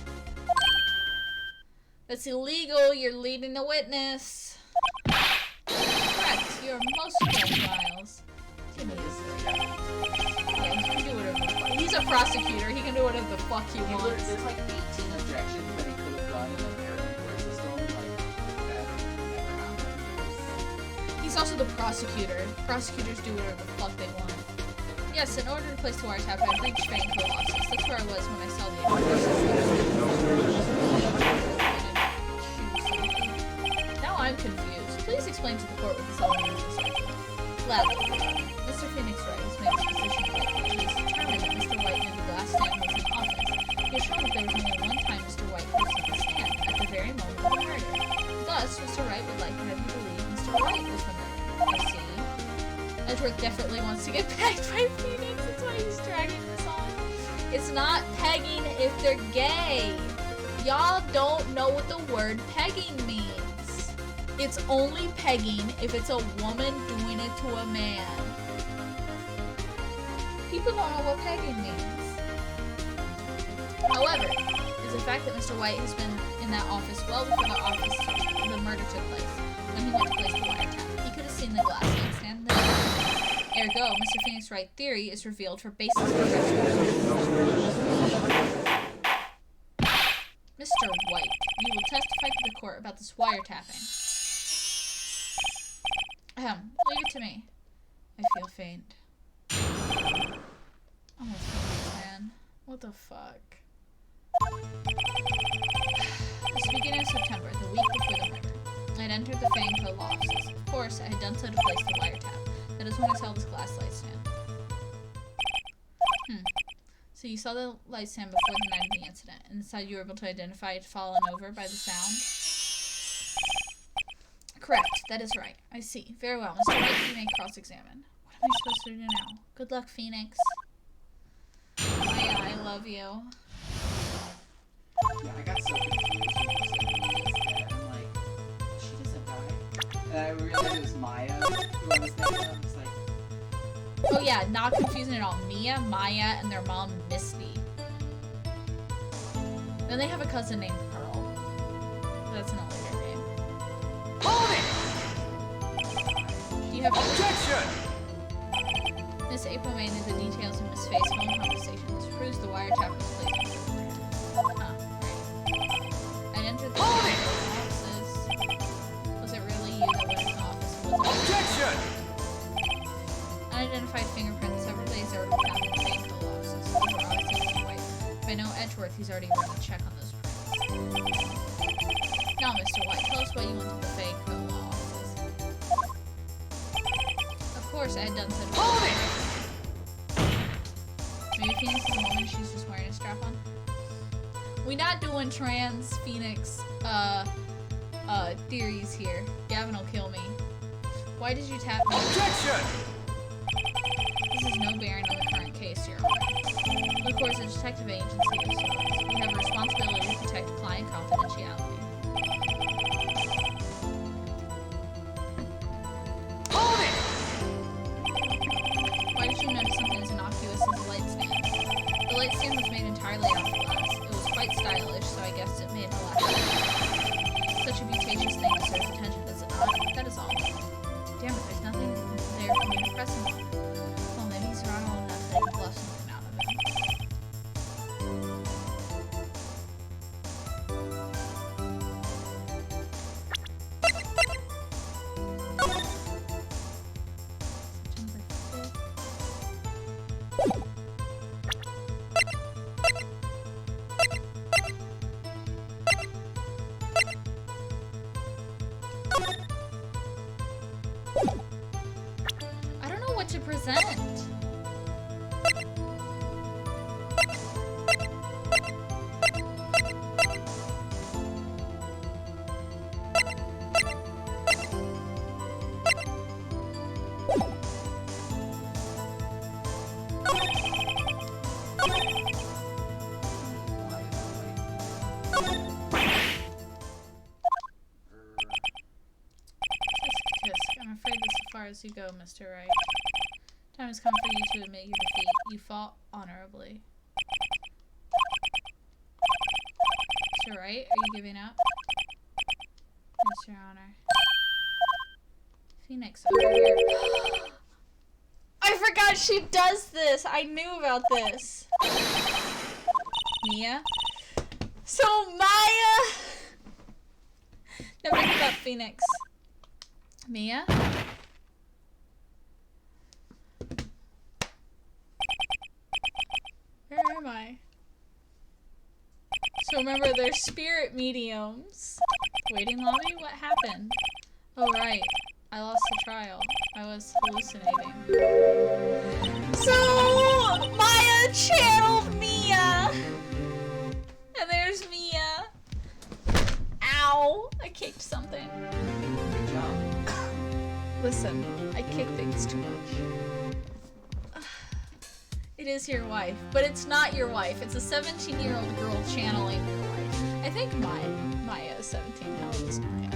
That's illegal. You're leading a witness. Correct. You're most correct, Miles. He is, Yeah, he can do whatever the fuck. He's a prosecutor. He can do whatever the fuck he wants. There's like 18 objections that he could have done in the parent court system, like, that never happened. He's also the prosecutor. Prosecutors do whatever the fuck they want. Yes, in order to place the wiretap, I breached bank losses. That's where I was when I saw the Now I'm confused. Please explain to the court what this all means. Gladly. Mr. Phoenix Wright has made his position quite clear. He has determined that Mr. White knew the glass stand was in office. He has shown that there was only one time Mr. White posted the stand, at the very moment of the murder. Thus, Mr. Wright would like to have you believe Mr. White was the murderer. I see. Edgeworth definitely wants to get pegged by Phoenix. That's why he's dragging this on. It's not pegging if they're gay. Y'all don't know what the word pegging means. It's only pegging if it's a woman doing it to a man. People don't know what pegging means. However, it's a fact that Mr. White has been in that office well before the murder took place, when he went to place the wiretap. He could have seen the glass stand then. Ergo, Mr. Phoenix Wright theory is revealed for basis of Mr. White, you will testify to the court about this wiretapping. Leave it to me. I feel faint. I'm with Phoenix, man. What the fuck? It's the beginning of September, the week before the murder. I had entered the Fangco law offices. Of course, I had done so to place the wiretap. That is when I saw this glass light stand. So you saw the light stand before the night of the incident. Inside you were able to identify it fallen over by the sound? Correct, that is right. I see. Very well, Mr. White, you may cross-examine. What am I supposed to do now? Good luck, Phoenix. Maya, I love you. Yeah, I got so confused when you said Phoenix dead. I'm like, she doesn't die. And I realized it was Maya who I was thinking of. I was like, Oh yeah, not confusing at all. Mia, Maya, and their mom, Misty. Then they have a cousin named Pearl. That's not like their name. Hold it! Do you have Objection! Miss April May knew the details of Miss Faye's phone conversation. This proves the wiretap was placed. Right. I entered the offices. Was it really you that went in the office? Objection! Unidentified fingerprints. Several days are found in the Fangco offices. Those were obviously Mr. White. If I know Edgeworth, he's already run a check on those prints. Now, Mr. White, tell us why you went to the Fangco law offices. Of course, I had done so. Hold it! Maybe Phoenix is a woman, she's just wearing a strap-on. We not doing trans Phoenix theories here. Gavin will kill me. Why did you tap me? Objection! This has no bearing on the current case, Your Honor. Of course, a detective agency of sorts. We have a responsibility to protect client confidentiality. Hold it! Why did you notice something as innocuous as a light stand? The light stand was made entirely out of glass. It was quite stylish, so I guessed it made a lack of glass. Such a beauteous thing deserves attention, does it not? That is all. Damn it, there's nothing there for me to press him on. Well, maybe he's wrong enough that I can bluff something out of him. I don't know what to present. I'm afraid that's as far as you go, Mr. Wright. Time has come for you to admit your defeat. You fought honorably. Mr. Wright, are you giving up? Yes, Your Honor. Phoenix, over here. I forgot she does this! I knew about this. Mia? So, Maya! Never give up, Phoenix. Mia? Where am I? So remember, they're spirit mediums. Waiting lobby? What happened? Oh, right. I lost the trial. I was hallucinating. So, Maya channeled Mia! And there's Mia. Ow! I kicked something. Good job. Listen, I kick things too much. It is your wife, but it's not your wife. It's a 17-year-old girl channeling your wife. I think Maya is 17. How old is Maya?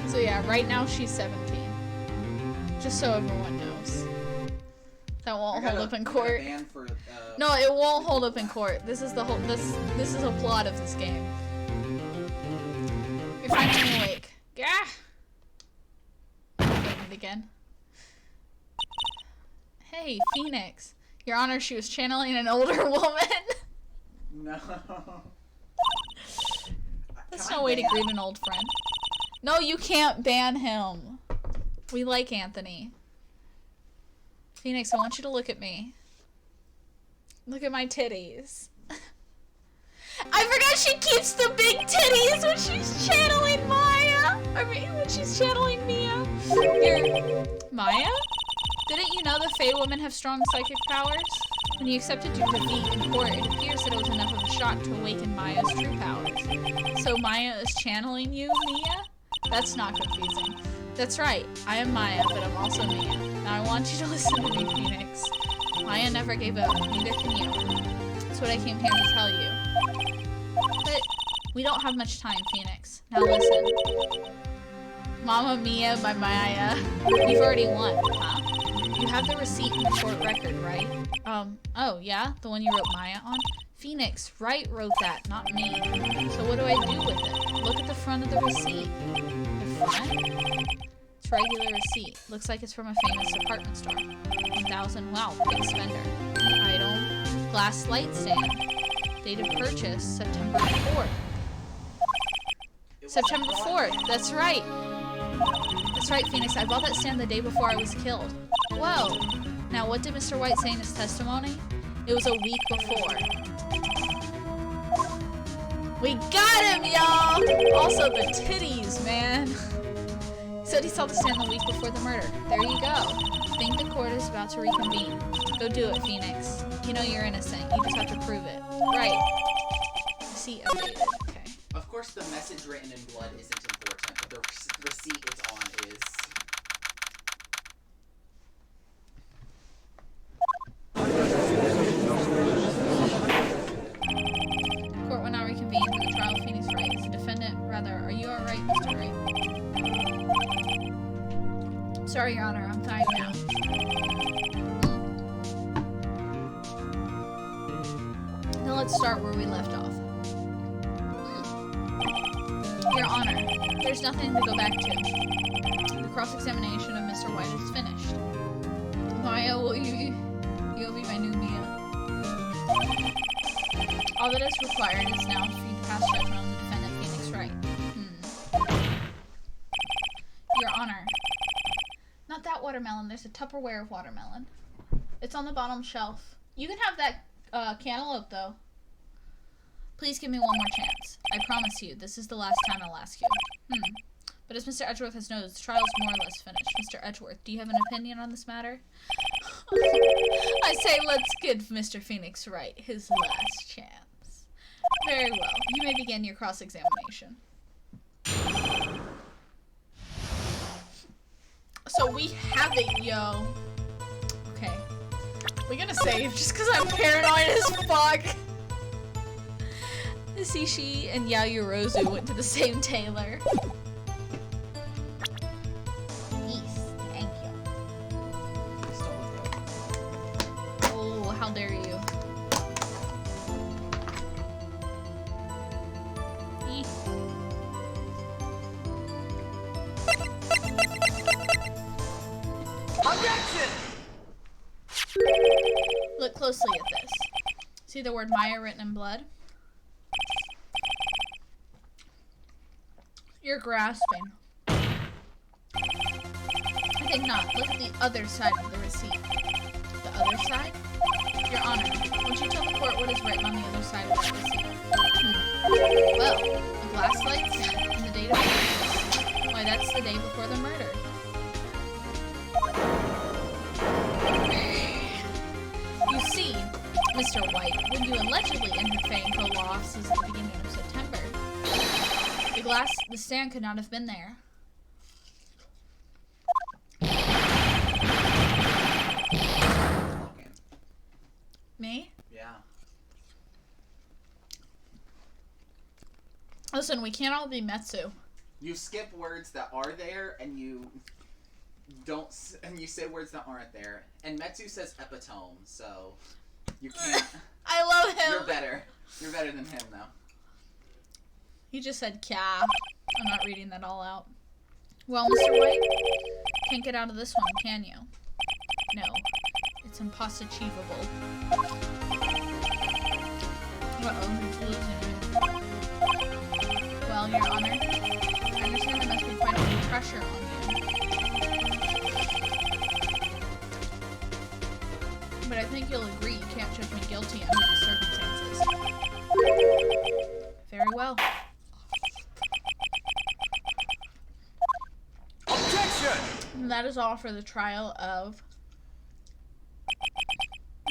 So yeah, right now she's 17. Just so everyone knows. That won't hold up in court. For, No, it won't hold up in court. This is the whole this is a plot of this game. You're finally awake. Gah! It again. Hey, Phoenix. Your Honor, she was channeling an older woman. No. That's no way to greet an old friend. No, you can't ban him. We like Anthony. Phoenix, I want you to look at me. Look at my titties. I forgot she keeps the big titties when she's channeling Maya. I mean, when she's channeling Mia. Here. Maya? Didn't you know the Fae women have strong psychic powers? When you accepted your defeat in court, it appears that it was enough of a shock to awaken Maya's true powers. So Maya is channeling you, Mia? That's not confusing. That's right, I am Maya, but I'm also Mia. Now I want you to listen to me, Phoenix. Maya never gave up, neither can you. That's what I came here to tell you. But we don't have much time, Phoenix. Now listen. Mamma Mia by Maya. You've already won, huh? You have the receipt in the court record, right? Oh yeah? The one you wrote Maya on? Phoenix, Wright wrote that, not me. So what do I do with it? Look at the front of the receipt. The front? It's regular receipt. Looks like it's from a famous department store. 1,000, wow, big spender. Item, glass light stand. Date of purchase, September 4th. September 4th, that's right. That's right, Phoenix. I bought that stand the day before I was killed. Whoa. Now, what did Mr. White say in his testimony? It was a week before. We got him, y'all! Also, the titties, man. He said he saw the stand the week before the murder. There you go. I think the court is about to reconvene. Go do it, Phoenix. You know you're innocent. You just have to prove it. Right. Receipt updated. Okay. Of course, the message written in blood isn't important, but the receipt it's on is. Court will now reconvene for the trial of Phoenix Wright. As a defendant, rather, are you alright, Mr. Wright? Sorry, Your Honor, I'm fine now. Now let's start where we left off. Your Honor, there's nothing to go back to. The cross-examination of Mr. White is finished. Maya, you'll be my new Mia. All that is required is now for you to pass judgment on the defendant, Phoenix Wright. Your Honor. Not that watermelon. There's a Tupperware of watermelon. It's on the bottom shelf. You can have that cantaloupe, though. Please give me one more chance. I promise you, this is the last time I'll ask you. But as Mr. Edgeworth has noted, the trial is more or less finished. Mr. Edgeworth, do you have an opinion on this matter? I say let's give Mr. Phoenix Wright his last chance. Very well. You may begin your cross-examination. So we have it, yo. Okay. We're gonna save just because I'm paranoid as fuck. Sishi and Yayorozu went to the same tailor. Yes, thank you. Still look good. Objection! Look closely at this. See the word Maya written in blood? You're grasping. I think not. Look at the other side of the receipt. The other side? Your Honor, won't you tell the court what is written on the other side of that receipt? Well, a glass light stamp and the date of purchase. Why, that's the day before the murder. You see, Mr. White, when you allegedly entered Fay & Co. law offices at the beginning of September, the stand could not have been there. Me? Yeah. Listen, we can't all be Metsu. You skip words that are there, and you say words that aren't there. And Metsu says epitome, so you can't. I love him. You're better. You're better than him, though. He just said kya. I'm not reading that all out. Well, Mr. White, can't get out of this one, can you? No. It's impossible. Uh-oh, who's losing it? Well, Your Honor, I understand there must be quite a bit of pressure on you. But I think you'll agree you can't judge me guilty under the circumstances. Very well. Objection! And that is all for the trial of...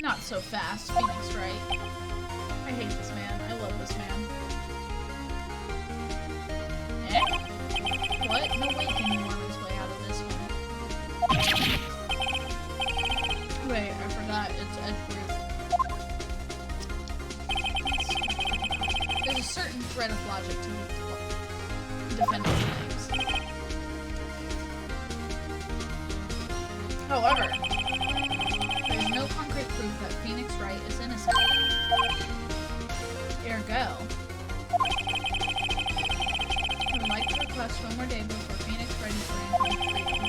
Not so fast, Phoenix Wright. I hate this man. I love this man. Eh? What? No way can he worm his way out of this one. Wait, I forgot. It's Edgeworth. There's a certain thread of logic to the defendant's claims. However, there's no concrete proof that Phoenix Wright is innocent. Ergo, I would like to request one more day before Phoenix Wright is granted freedom.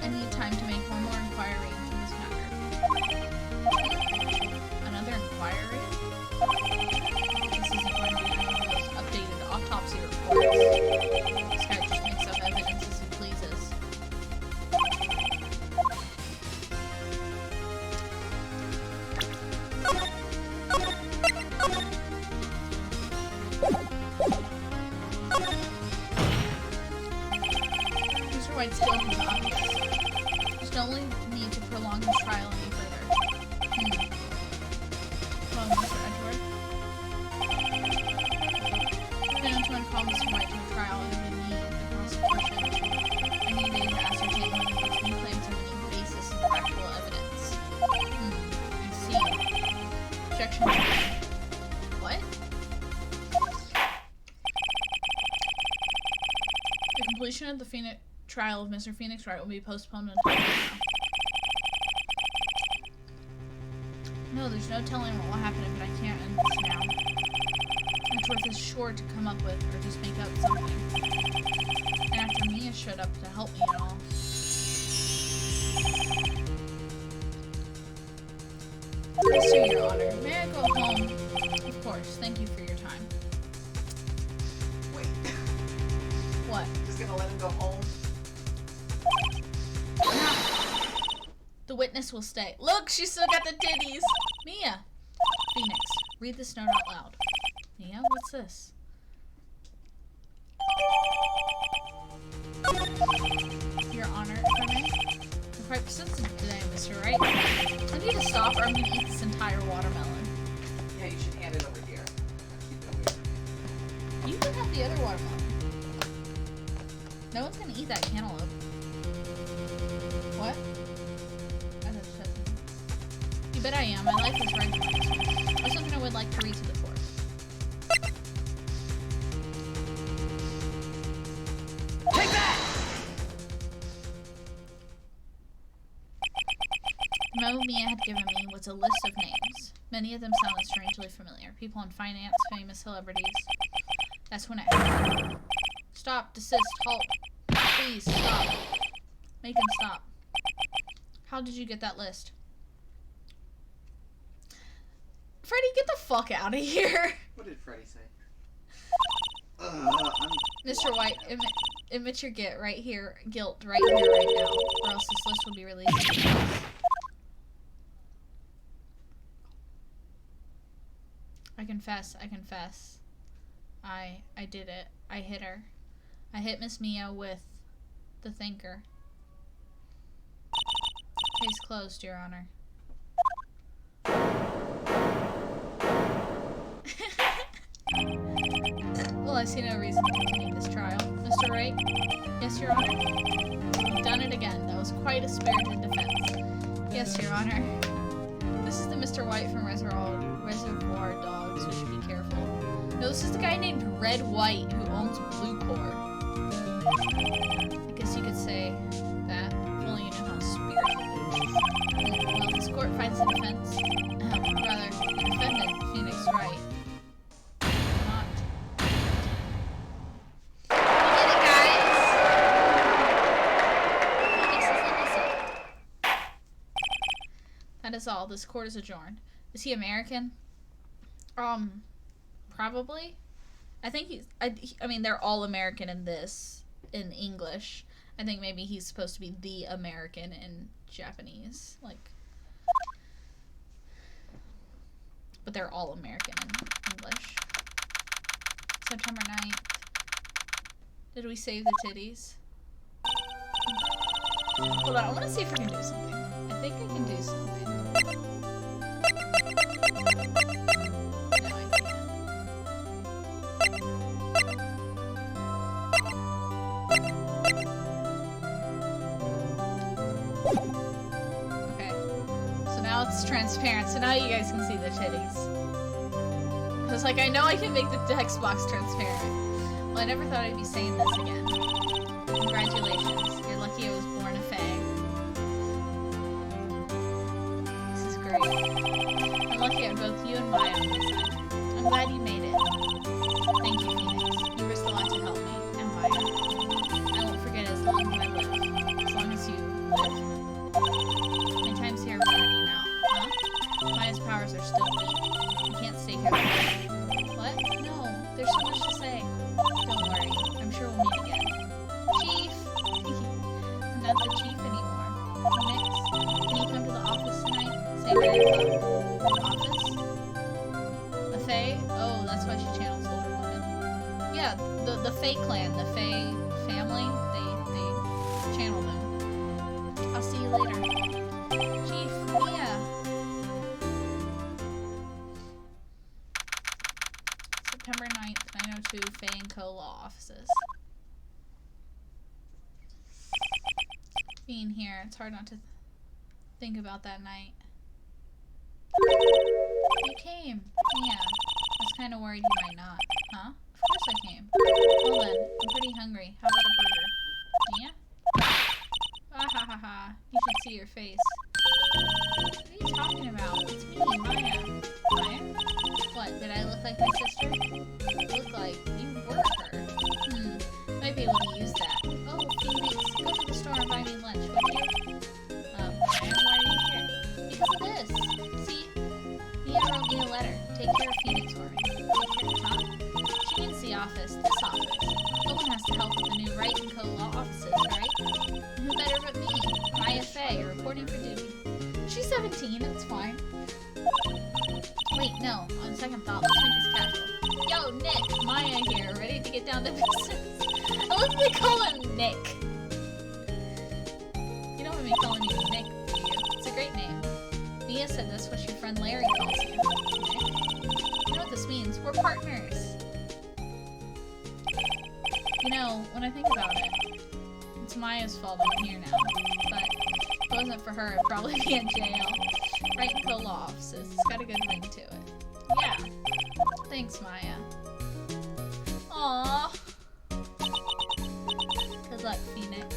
I need time to make one more inquiry into this matter. Another inquiry? This isn't going to be one of those updated autopsy reports. This guy just makes up evidence as he pleases. Mr. White's guilt is obvious. There's no need to prolong his trial any further. Well, Mr. Edgeworth? Defendants want to call Mr. White to a trial under the prosecution. I need to ascertain whether these new claims have any basis in factual evidence. I see. Objection. What? The completion of the trial of Mr. Phoenix Wright will be postponed until tomorrow. No, there's no telling what will happen if I can't end this now. Edgeworth is sure to come up with or just make up something. And after Mia showed up to help me and all. Yes, sir, Your Honor. May I go home? Of course. Thank you for your time. Wait. What? Just gonna let him go home? No. The witness will stay. Look, she's still got the titties. Mia. Phoenix, read this note out loud. Mia, what's this? Your Honor, if I may? You're quite sensitive today, Mr. Wright. I need to stop or I'm going to eat this entire watermelon. Yeah, you should hand it over here. Keep it over here. You can have the other watermelon. No one's going to eat that cantaloupe. What? I just said something. You bet I am. My life is right. Or something I would like to read to the court. Take that! The memo Mia had given me was a list of names. Many of them sounded strangely familiar. People in finance, famous celebrities. That's when I heard. Stop, desist, halt. Please, stop. Make him stop. How did you get that list? Freddy, get the fuck out of here. What did Freddy say? Mr. White, admit your guilt right here, right here, right now, or else this list will be released. I confess. I did it. I hit her. I hit Miss Mia with the thinker. Case closed, Your Honor. Well, I see no reason to continue this trial. Mr. Wright? Yes, Your Honor? You've done it again. That was quite a spirited defense. Yes, Your Honor. This is the Mr. White from Reservoir Dogs. We should be careful. No, this is the guy named Red White who owns Blue Corps. I guess you could say that, if only you know how spirited it is. Well, this court finds the defense. Rather, the defendant, Phoenix Wright. Not. We did it, guys! Phoenix is innocent. That is all. This court is adjourned. Is he American? Probably. I think he's. I mean, they're all American in this, in English. I think maybe he's supposed to be the American in Japanese, like. But they're all American in English. September 9th. Did we save the titties? Hold on, I want to see if I can do something. I think I can do something. No, I can't. Okay. So now it's transparent, so now you guys can see the titties. Because, like, I know I can make the text box transparent. Well, I never thought I'd be saying this again. Congratulations. You're lucky I was born a fae. This is great. I'm lucky I have both you and Maya on my side. I'm glad you made it. Thank you, Phoenix. You risked a lot to help me, and Maya. I won't forget it as long as I live. As long as you live. My time's here running out. Huh? Maya's powers are still weak. You can't stay here forever. What? No. There's so much to say. Don't worry. I'm sure we'll meet again. Chief! I'm not the chief anymore. Phoenix, can you come to the office tonight? Say 9 o'clock. Office? A fae? Oh, that's why she channels older women. Yeah, the Fae clan, the Fae family, they channel them. I'll see you later. Chief, Mia. September 9th, 902, Fae & Co. Law Offices. Being here, it's hard not to think about that night. You came. Yeah. I was kind of worried you might not. Huh? Of course I came. Well then, I'm pretty hungry. How about a burger? Yeah? Ah ha ha ha. You should see your face. What are you talking about? It's me, Maya. Maya? What, did I look like my sister? You look like you were her. Might be able to use that. Oh, Phoenix, go to the store and buy me lunch, would you? Maya, why are you here? Because of this. See? Mia wrote me a letter. Take care of Phoenix for me. Take care, huh? She means the office, this office. No one has to help with the new Wright & Co. Law offices, right? Who better but me? Maya Faye, reporting for duty. She's 17, it's fine. Wait, no. On second thought, let's make this casual. Yo, Nick! Maya here, ready to get down to business. I love they call him Nick. You don't want me calling you Nick, do you? It's a great name. Mia said that's what your friend Larry calls you. Nick. You know what this means? We're partners. You know, when I think about it, it's Maya's fault I'm here now. But if it wasn't for her, I'd probably be in jail. Wright & Co. Law Offices. It's got a good ring to it. Yeah. Thanks, Maya. Aww. Good luck, Phoenix.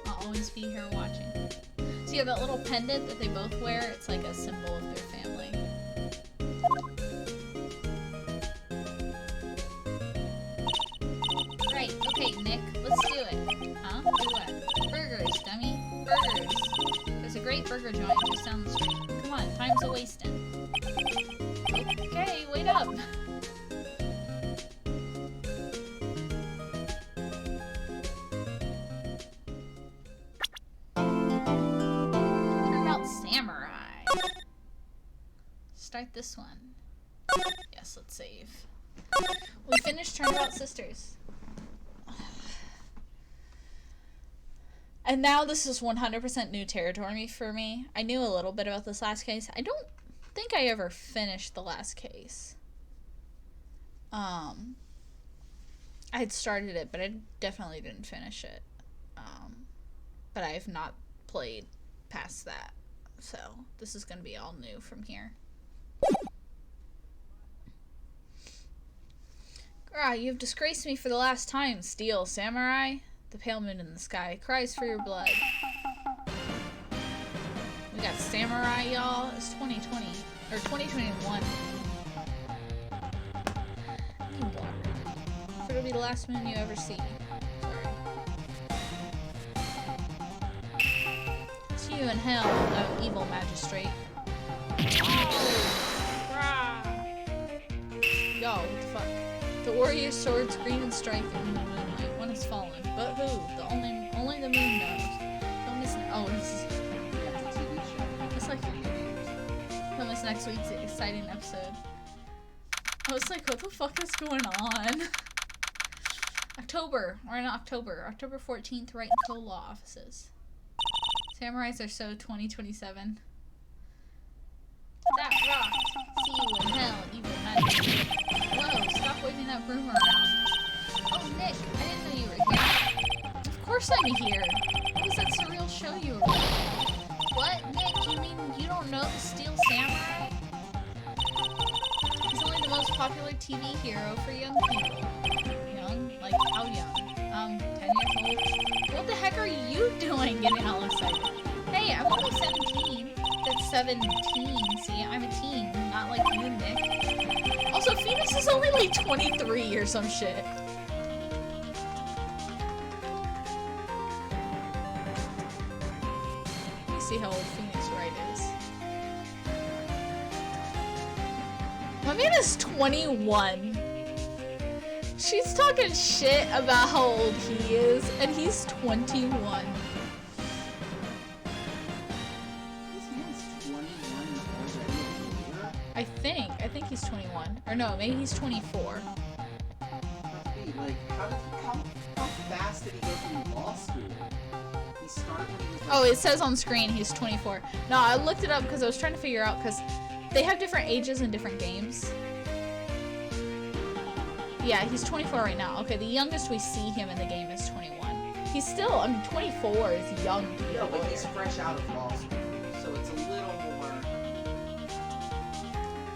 I'll always be here watching. So yeah, that little pendant that they both wear, it's like a symbol of their family. Right, okay, Nick, let's do it. Huh? Do what? Burgers, dummy. Burgers. never join. Just down the street. Come on, time's a wasting. Okay, wait up. Turnabout Samurai. Start this one. Yes, let's save. We finished Turnabout Sisters. And now this is 100% new territory for me. I knew a little bit about this last case. I don't think I ever finished the last case. I had started it, but I definitely didn't finish it. But I have not played past that. So this is going to be all new from here. Ah, you've disgraced me for the last time, Steel Samurai. The pale moon in the sky cries for your blood. We got Samurai, y'all. It's 2020. Or 2021. It'll be the last moon you ever see. Sorry. See you in hell, oh evil magistrate. Yo, what the fuck? The warrior's swords green and striking in the moonlight. One has fallen. But who? Only the moon knows. Don't miss. Oh, it's like. Don't miss next week's exciting episode. I was like, what the fuck is going on? October. We're in October. October 14th, Wright and Co. Law Offices. Samurais are so 2027. That rock. See you in hell, evil magic. Whoa, stop waving that broom around. Oh, Nick, I didn't know you were here. Of course I'm here. What was that surreal show you were watching? What, Nick? You mean you don't know the Steel Samurai? He's only the most popular TV hero for young people. Young? Like, how young? 10 years old? What the heck are you doing getting all excited? Hey, I'm only 17. That's 17. See, I'm a teen, not like you, Nick. Also, Phoenix is only like 23 or some shit. Let me see how old Phoenix Wright is. My man is 21. She's talking shit about how old he is, and he's 21. I think he's 21. Or no, maybe he's 24. Like, how fast did he go through law school? He started when he was like... Oh, it says on screen he's 24. No, I looked it up because I was trying to figure out, because they have different ages in different games. Yeah, he's 24 right now. Okay, the youngest we see him in the game is 21. He's still, I mean, 24 is young to be a No, but lawyer. he's fresh out of law school, so it's a little more...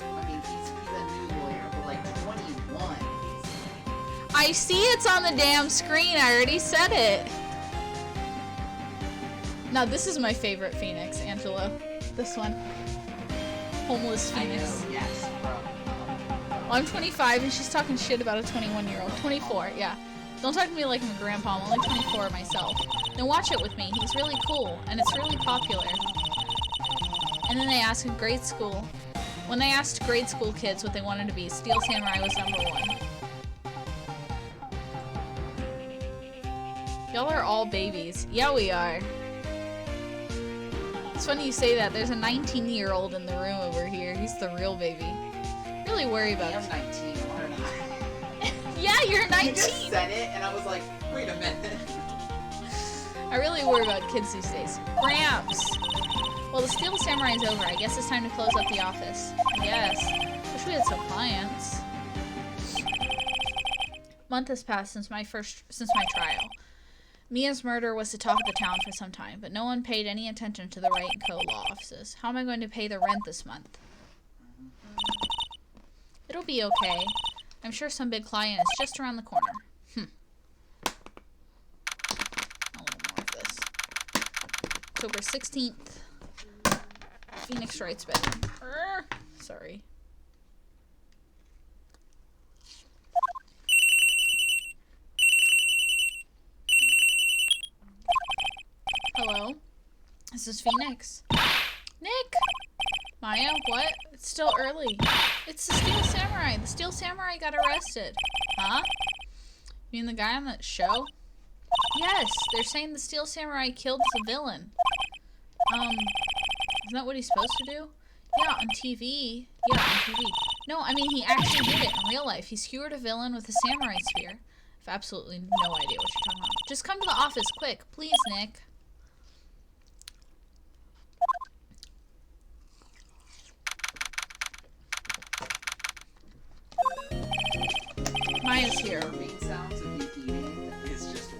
I mean, he's a new lawyer, but like 21, I see it's on the damn screen. I already said it. Now, this is my favorite Phoenix, Angelo. This one. Homeless Phoenix. I know, yes, bro. Well, I'm 25 and she's talking shit about a 21-year-old. 24, yeah. Don't talk to me like I'm a grandpa. I'm only 24 myself. Now watch it with me. He's really cool and it's really popular. And then they asked in grade school. When they asked grade school kids what they wanted to be, Steel Samurai was #1. Y'all are all babies. Yeah, we are. It's funny you say that. There's a 19-year-old in the room over here. He's the real baby. Really worry about I'm 19, aren't I? Yeah, you're 19. You just said it, and I was like, wait a minute. I really worry about kids these days. Gramps! Well, the Steel Samurai is over. I guess it's time to close up the office. Yes. Wish we had some clients. Month has passed since my trial. Mia's murder was the talk of the town for some time, but no one paid any attention to the Wright & Co. law offices. How am I going to pay the rent this month? It'll be okay. I'm sure some big client is just around the corner. A little more of this. October 16th. Phoenix Wright's bedroom. Sorry. Hello? This is Phoenix. Nick! Maya, what? It's still early. It's the Steel Samurai. The Steel Samurai got arrested. Huh? You mean the guy on that show? Yes, they're saying the Steel Samurai killed the villain. Isn't that what he's supposed to do? Yeah, on TV. Yeah, on TV. No, I mean, he actually did it in real life. He skewered a villain with a samurai spear. I have absolutely no idea what you're talking about. Just come to the office, quick. Please, Nick. Maya's here. Slurping sounds of you eating is just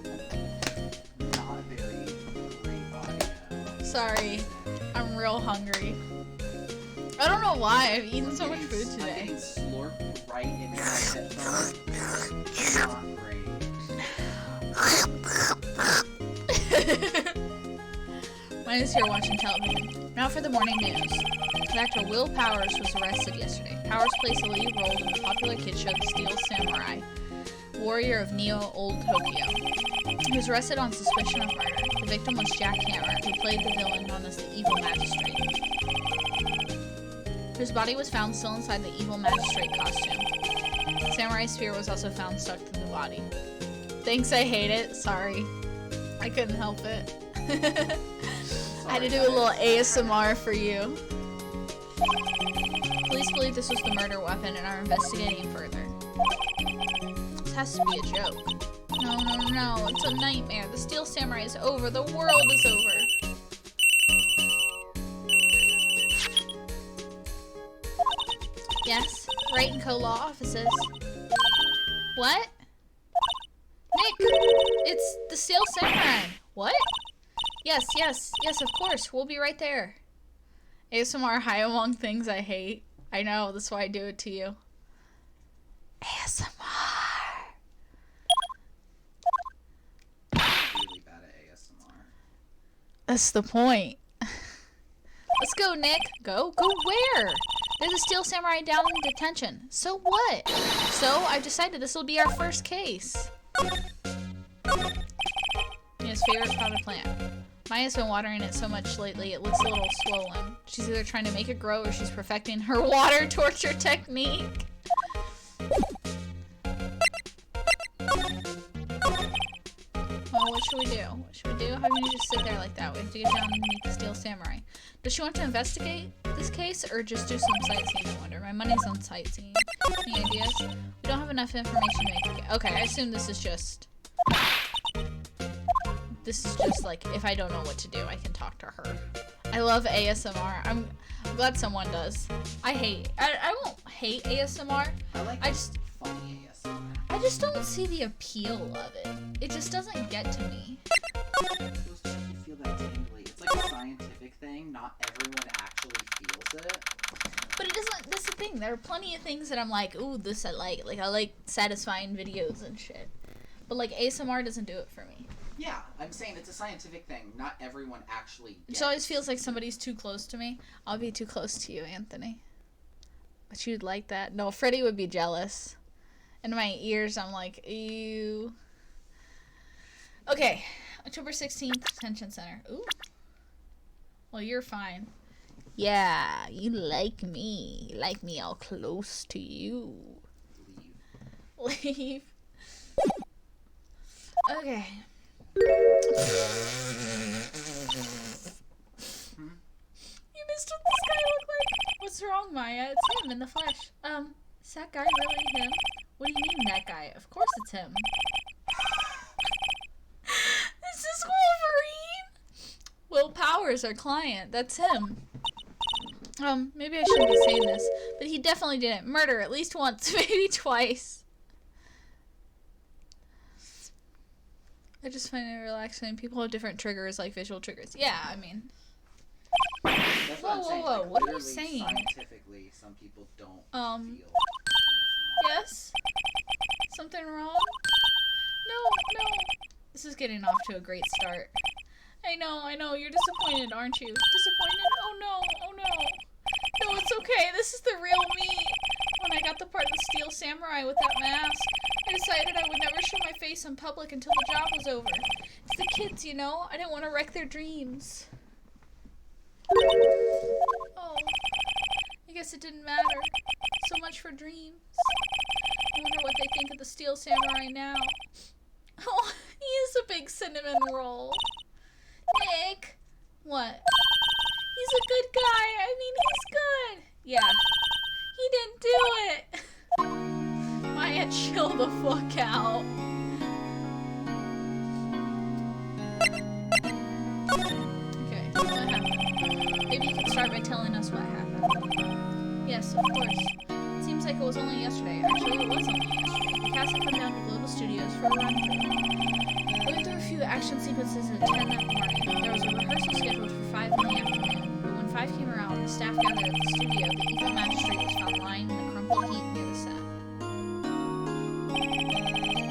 not a very great audio. Sorry. I'm real hungry. I don't know why. I've eaten so much food I'm today. getting slurped right into my headphones. Not great. Mine is here watching television. Now for the morning news. Actor Will Powers was arrested yesterday. Powers plays a lead role in the popular kid show The Steel Samurai, warrior of Neo-Old Tokyo. He was arrested on suspicion of murder. The victim was Jack Hammer, who played the villain known as the Evil Magistrate. His body was found still inside the Evil Magistrate costume. The samurai spear was also found stuck to the body. Thanks, I hate it. Sorry. I couldn't help it. I had to do a little ASMR for you. Police believe this was the murder weapon and are investigating further. This has to be a joke. No, no, no, it's a nightmare. The Steel Samurai is over. The world is over. Yes, Wright and Co. Law offices. What? Nick, it's the Steel Samurai. What? Yes, yes, yes, of course. We'll be right there. ASMR high among things I hate. I know, that's why I do it to you. ASMR. Really bad at ASMR. That's the point. Let's go, Nick. Go? Go where? There's a Steel Samurai down in detention. So what? So I've decided this will be our first case. His favorite potted plant. Maya's been watering it so much lately, it looks a little swollen. She's either trying to make it grow or she's perfecting her water torture technique. Well, what should we do? What should we do? How can you just sit there like that? We have to get down and meet the Steel Samurai. Does she want to investigate this case or just do some sightseeing, I wonder? My money's on sightseeing. Any ideas? We don't have enough information to make it. Okay, I assume this is just... This is just like, if I don't know what to do, I can talk to her. I love ASMR. I'm glad someone does. I won't hate ASMR. I like funny ASMR. I just don't see the appeal of it. It just doesn't get to me. It's supposed to make you feel that tingly. It's like a scientific thing. Not everyone actually feels it. But it doesn't, that's the thing. There are plenty of things that I'm like, ooh, this I like. Like, I like satisfying videos and shit. But, like, ASMR doesn't do it for me. Yeah, I'm saying it's a scientific thing. Not everyone actually gets. It always feels like somebody's too close to me. I'll be too close to you, Anthony. But you'd like that. No, Freddie would be jealous. In my ears, I'm like, ew. Okay, October 16th, Detention Center. Ooh. Well, you're fine. Yeah, you like me. You like me all close to you. Leave. Okay. You missed what this guy looked like. What's wrong, Maya? It's him in the flesh. Is that guy really him? What do you mean, that guy? Of course it's him. Is this Wolverine? Will Powers, our client. That's him. Maybe I shouldn't be saying this, but he definitely didn't murder at least once, maybe twice. I just find it relaxing. People have different triggers, like visual triggers. Yeah, I mean. That's what I'm saying. Whoa. Like, What are you literally, saying? Scientifically, some people don't feel. Yes? Something wrong? No. This is getting off to a great start. I know. You're disappointed, aren't you? Disappointed? Oh no. No, it's okay. This is the real me. When I got the part of the Steel Samurai with that mask, I decided I would never show my face in public until the job was over. It's the kids, you know? I didn't want to wreck their dreams. guess it didn't matter. So much for dreams. I wonder what they think of the Steel Samurai now. Oh, he is a big cinnamon roll. Nick! What? He's a good guy. I mean, he's good. Yeah. He didn't do it. Maya, chill the fuck out. Okay, what happened? Maybe you could start by telling us what happened. Yes, of course. It seems like it was only yesterday. Actually, it was only yesterday. The cast had come down to Global Studios for a run-through. We went through a few action sequences at 10 that morning. There was a rehearsal scheduled for 5 in the afternoon, but when 5 came around, the staff gathered at the studio. The evil magistrate was found lying in the crumpled heap near the set.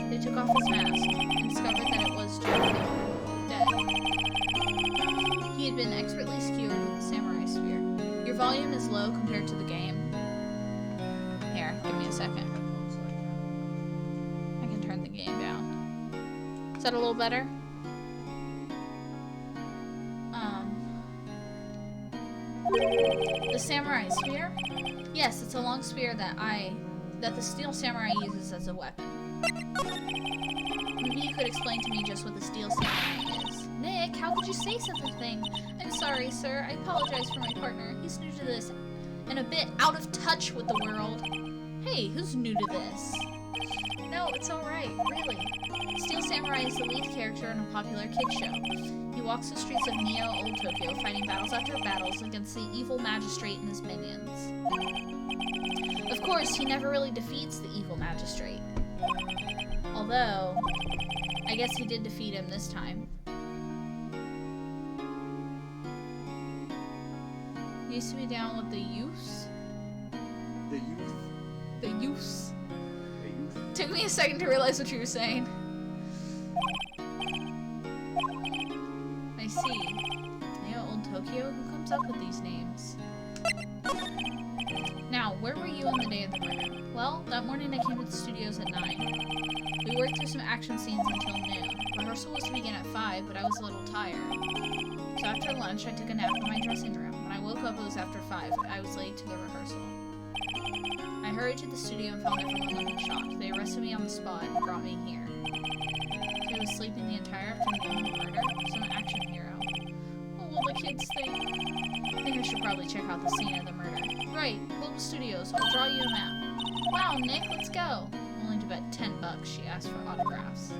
They took off his mask and discovered that it was Jack Faber, dead. He had been expertly skewered with the samurai spear. Your volume is low compared to the game. Here, give me a second. I can turn the game down. Is that a little better? The samurai spear? Yes, it's a long spear that the steel samurai uses as a weapon. Maybe you could explain to me just what the steel samurai is. Nick, how could you say such a thing? I'm sorry, sir. I apologize for my partner. He's new to this and a bit out of touch with the world. Hey, who's new to this? No, it's alright, really. Steel Samurai is the lead character in a popular kid show. He walks the streets of Neo Old Tokyo, fighting battles after battles against the evil magistrate and his minions. Of course, he never really defeats the evil magistrate. Although, I guess he did defeat him this time. He used to be down with the youths. The youth. The youths. The youth. Took me a second to realize what you were saying. I see. Neo Old Tokyo? Who comes up with these names? Now, where were you on the day of the murder? Well, that morning I came to the studios at 9. We worked through some action scenes until noon. Rehearsal was to begin at 5, but I was a little tired. So after lunch, I took a nap in my dressing room. When I woke up, it was after 5. I was late to the rehearsal. I hurried to the studio and found everyone looking shocked. They arrested me on the spot and brought me here. I was sleeping the entire afternoon of the murder. Some action hero. What will the kids think? I think I should probably check out the scene of the murder. Right, Global Studios. I'll draw you a map. Wow, Nick, let's go. Willing to bet $10, she asked for autographs.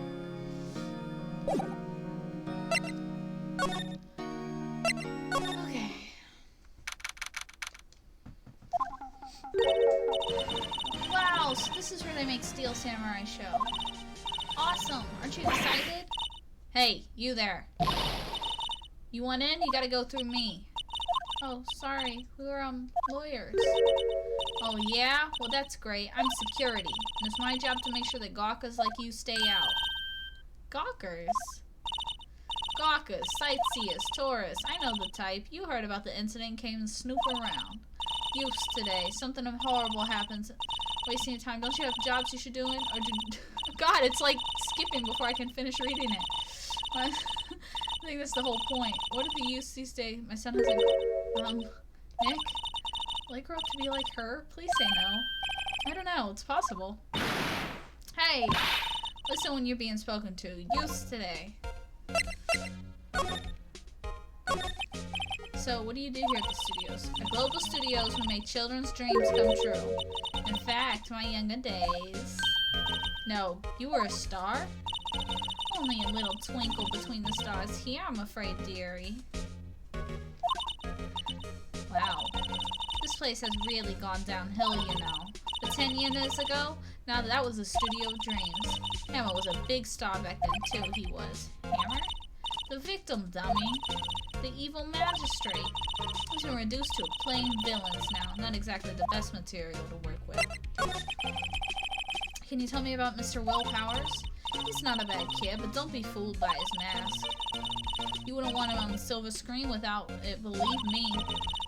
Okay. Wow, so this is where they make Steel Samurai show. Awesome. Aren't you excited? Hey, you there. You want in? You gotta go through me. Oh, sorry. We were, lawyers. Oh, yeah? Well, that's great. I'm security. And it's my job to make sure that gawkers like you stay out. Gawkers? Gawkers, sightseers, tourists. I know the type. You heard about the incident and came and snoop around. Youths today. Something horrible happens. Wasting your time. Don't you have jobs you should do in? Or do... God, it's like skipping before I can finish reading it. I think that's the whole point. What do the youths these days? My son has a... Nick? Will I grow up to be like her? Please say no. I don't know. It's possible. Hey! Listen when you're being spoken to. Youths today. So, what do you do here at the studios? At Global Studios, we make children's dreams come true. In fact, my younger days... No, you were a star? Only a little twinkle between the stars here, I'm afraid, dearie. Wow. This place has really gone downhill, you know. But 10 years ago, now that was a studio of dreams. Hammer was a big star back then, too, he was. Hammer? The victim, dummy. The evil magistrate. He's been reduced to plain villains now. Not exactly the best material to work with. Can you tell me about Mr. Will Powers? He's not a bad kid, but don't be fooled by his mask. You wouldn't want him on the silver screen without it, believe me.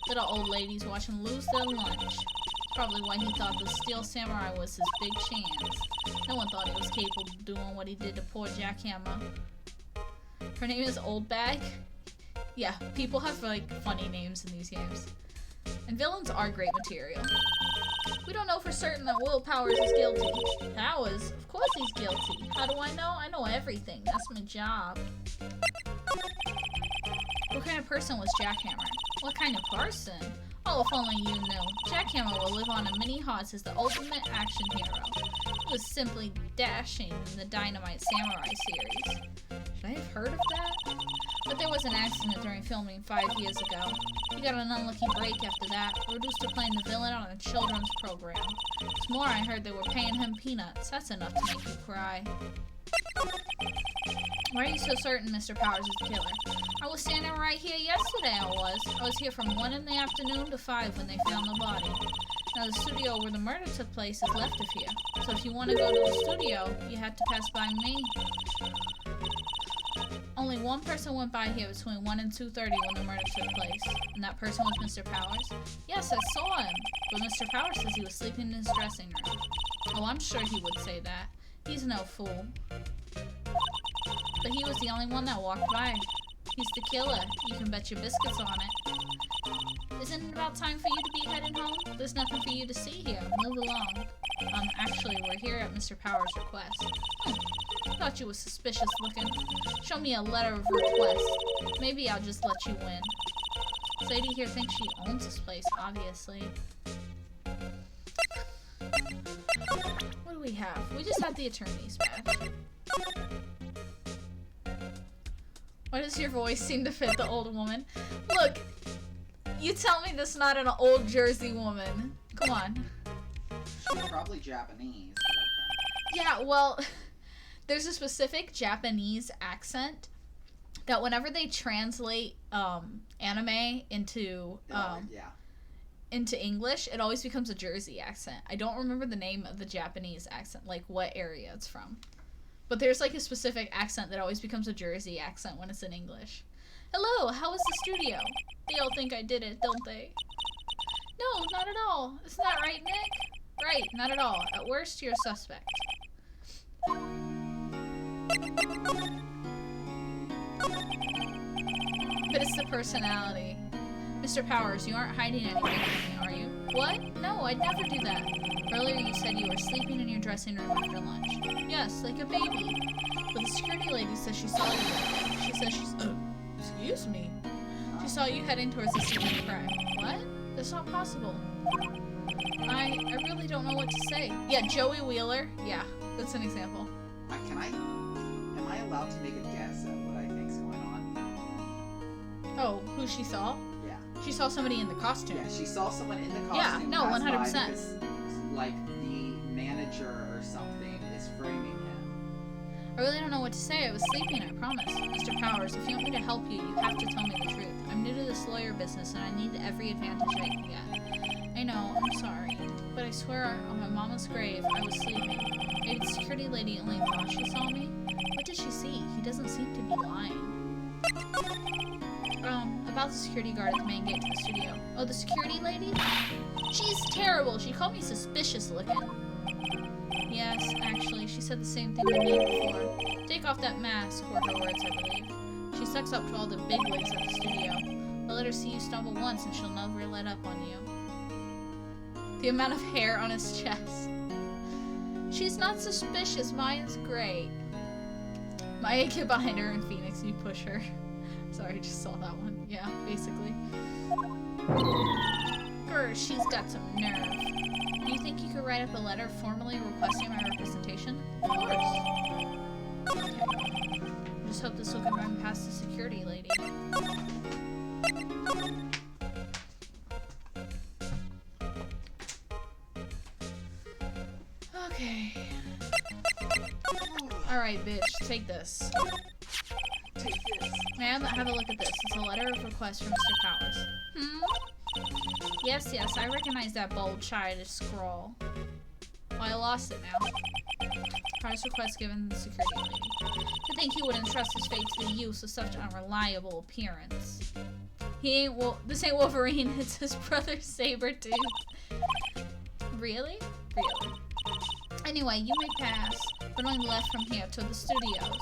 Little old ladies watch him lose their lunch. Probably why he thought the Steel Samurai was his big chance. No one thought he was capable of doing what he did to poor Jack Hammer. Her name is Old Bag? Yeah, people have, like, funny names in these games. And villains are great material. We don't know for certain that Will Powers is guilty. Powers? Of course he's guilty. How do I know? I know everything. That's my job. What kind of person was Jackhammer? What kind of person? Oh, if only you knew. Jackhammer will live on in many hearts as the ultimate action hero. He was simply dashing in the Dynamite Samurai series. Should I have heard of that? But there was an accident during filming 5 years ago. He got an unlucky break after that, reduced to playing the villain on a children's program. What's more, I heard they were paying him peanuts. That's enough to make you cry. Why are you so certain Mr. Powers is the killer? I was standing right here yesterday, I was here from 1 in the afternoon to 5 when they found the body. Now the studio where the murder took place is left of here. So if you want to go to the studio, you have to pass by me. Only one person went by here between 1 and 2:30 when the murder took place. And that person was Mr. Powers? Yes, I saw him. But Mr. Powers says he was sleeping in his dressing room. Oh, I'm sure he would say that. He's no fool. But he was the only one that walked by. He's the killer. You can bet your biscuits on it. Isn't it about time for you to be heading home? There's nothing for you to see here. Move along. Actually, we're here at Mr. Powers' request. Thought you were suspicious looking. Show me a letter of request. Maybe I'll just let you win. Sadie here thinks she owns this place, obviously. What do we have? We just have the attorney's badge. Why does your voice seem to fit the old woman? Look, you tell me this is not an old Jersey woman. Come on. She's probably Japanese, but okay. Yeah, well, there's a specific Japanese accent that whenever they translate anime into into English, it always becomes a Jersey accent. I don't remember the name of the Japanese accent, like what area it's from. But there's like a specific accent that always becomes a Jersey accent when it's in English. Hello, how was the studio? They all think I did it, don't they? No, not at all. Isn't that right, Nick? Right, not at all. At worst, you're a suspect. But it's the personality. Mr. Powers, you aren't hiding anything from me, are you? What? No, I'd never do that. Earlier you said you were sleeping in your dressing room after lunch. Yes, like a baby. But the security lady says she saw you. She says she's... excuse me. She saw you heading towards the scene of the crime. What? That's not possible. I really don't know what to say. Yeah, Joey Wheeler. Yeah, that's an example. Am I allowed to make a guess at what I think's going on? Oh, who she saw? Yeah. She saw somebody in the costume. Yeah, she saw someone in the costume. Yeah, no, 100%. Because, like, the manager or something is framing him. I really don't know what to say. I was sleeping, I promise. Mr. Powers, if you want me to help you, you have to tell me the truth. I'm new to this lawyer business, and I need every advantage I can get. I know, I'm sorry. But I swear, on my mama's grave, I was sleeping. Maybe the security lady only thought she saw me? What did she see? He doesn't seem to be lying. About the security guard at the main gate to the studio. Oh, the security lady? She's terrible. She called me suspicious looking. Yes, actually, she said the same thing to me before. Take off that mask, were her words, I believe. She sucks up to all the bigwigs at the studio. I'll let her see you stumble once and she'll never let up on you. The amount of hair on his chest. She's not suspicious. Maya's great. Maya, get behind her in Phoenix. You push her. Sorry, I just saw that one. Yeah, basically. Grr, she's got some nerve. Do you think you could write up a letter formally requesting my representation? Of course. Okay. I just hope this will come right past the security lady. Okay. Alright, bitch, take this. Take this. Ma'am, have a look at this. It's a letter of request from Mr. Powers. Yes, I recognize that bold, childish scrawl. Well, I lost it now. Powers request given the security lady. To think he would entrust his fate to the use of such unreliable appearance. This ain't Wolverine, it's his brother Sabretooth. Really? Really. Anyway, you may pass, but only left from here to the studios.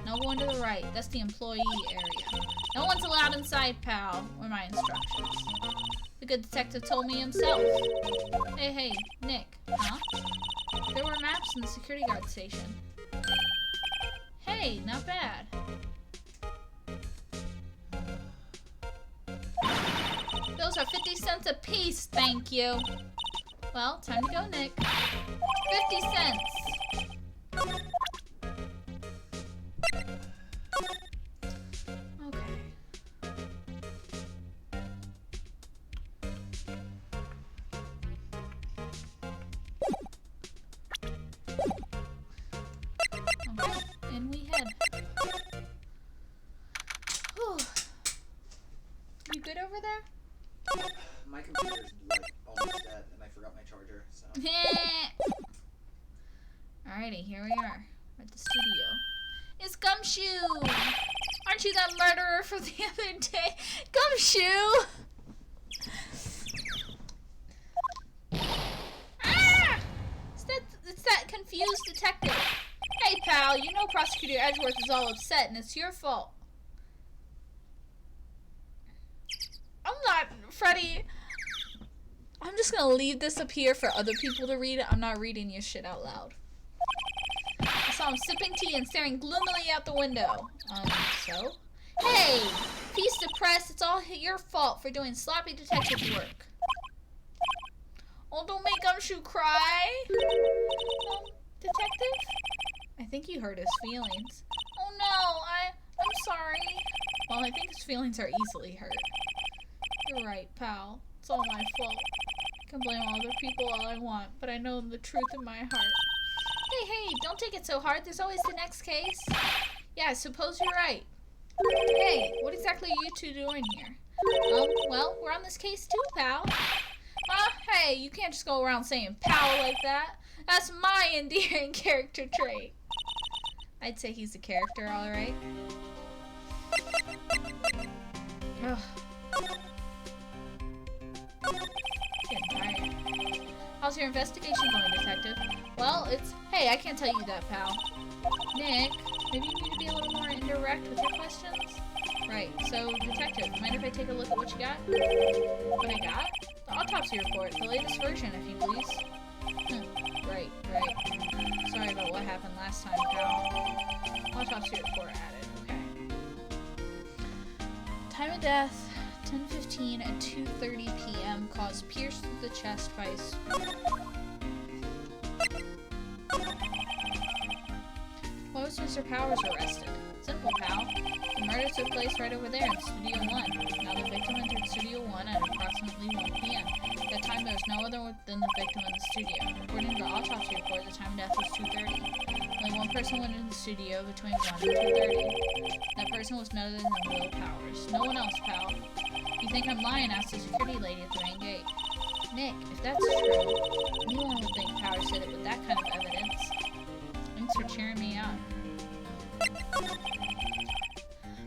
Now going to the right, that's the employee area. No one's allowed inside, pal. Were my instructions. The good detective told me himself. Hey, Nick. Huh? There were maps in the security guard station. Hey, not bad. Those are 50 cents a piece, thank you. Well, time to go, Nick. 50 cents. Okay. Okay, in we head. Whew. You good over there? My computer's like almost dead, and I forgot my charger. So. Alrighty, here we are at the studio. It's Gumshoe! Aren't you that murderer from the other day? Gumshoe! Ah! It's that confused detective. Hey, pal, you know Prosecutor Edgeworth is all upset, and it's your fault. I'm not, Freddy. I'm just gonna leave this up here for other people to read. I'm not reading your shit out loud. I saw him sipping tea and staring gloomily out the window. So? Hey! If he's depressed, it's all your fault for doing sloppy detective work. Oh, don't make Gumshoe cry! Detective? I think you hurt his feelings. Oh no, I'm sorry. Well, I think his feelings are easily hurt. You're right, pal. It's all my fault. I can blame other people all I want, but I know the truth in my heart. Hey, don't take it so hard. There's always the next case. Yeah, I suppose you're right. Hey, what exactly are you two doing here? Well, we're on this case too, pal. Hey, you can't just go around saying pal like that. That's my endearing character trait. I'd say he's a character, alright. Ugh. Getting tired. How's your investigation going, detective? Well, hey, I can't tell you that, pal. Nick, maybe you need to be a little more indirect with your questions? Right, so, detective, mind if I take a look at what you got? What I got? The autopsy report, the latest version, if you please. Right. Sorry about what happened last time, pal. Autopsy report added, okay. Time of death, 10:15 at 2:30 p.m. Caused pierced through the chest by Why was Mr. Powers arrested? Simple, pal. The murder took place right over there in Studio 1. Now the victim entered Studio 1 at approximately 1 p.m. At that time, there was no other than the victim in the studio. According to the autopsy report, the time of death was 2:30. Only one person went into the studio between 1 and 2:30. That person was none other than Will Powers. No one else, pal. You think I'm lying? Asked the security lady at the main gate. Nick, if that's true, anyone would think Powers did it with that kind of evidence. Thanks for cheering me on.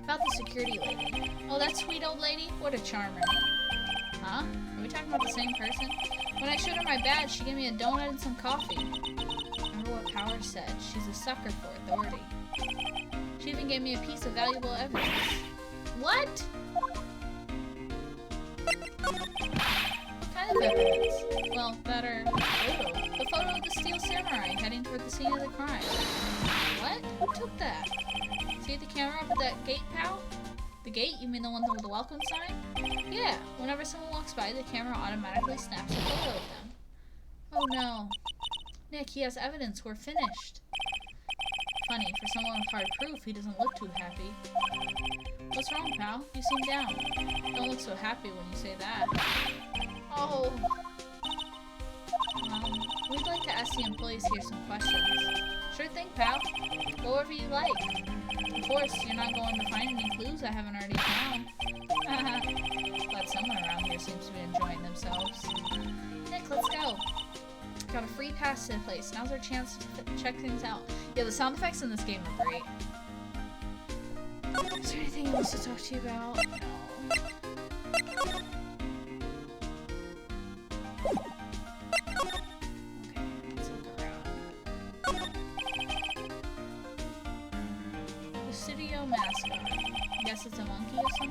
About the security lady. Oh, that sweet old lady? What a charmer. Huh? Are we talking about the same person? When I showed her my badge, she gave me a donut and some coffee. Remember what Powers said. She's a sucker for authority. She even gave me a piece of valuable evidence. What? What kind of evidence? Well, better photo. The photo of the steel samurai heading toward the scene of the crime. What? Who took that? See the camera up at that gate, pal? The gate? You mean the one with the welcome sign? Yeah. Whenever someone walks by, the camera automatically snaps a photo of them. Oh no. Nick, he has evidence. We're finished. Funny, for someone with hard proof, he doesn't look too happy. What's wrong, pal? You seem down. Don't look so happy when you say that. Oh. We'd like to ask the employees here some questions. Sure thing, pal. Go wherever you like. Of course, you're not going to find any clues I haven't already found. Glad someone around here seems to be enjoying themselves. Nick, let's go. Got a free pass to the place. Now's our chance to check things out. Yeah, the sound effects in this game are great. Is there anything else to talk to you about? No. Okay, let's look around. The studio mascot. I guess it's a monkey of some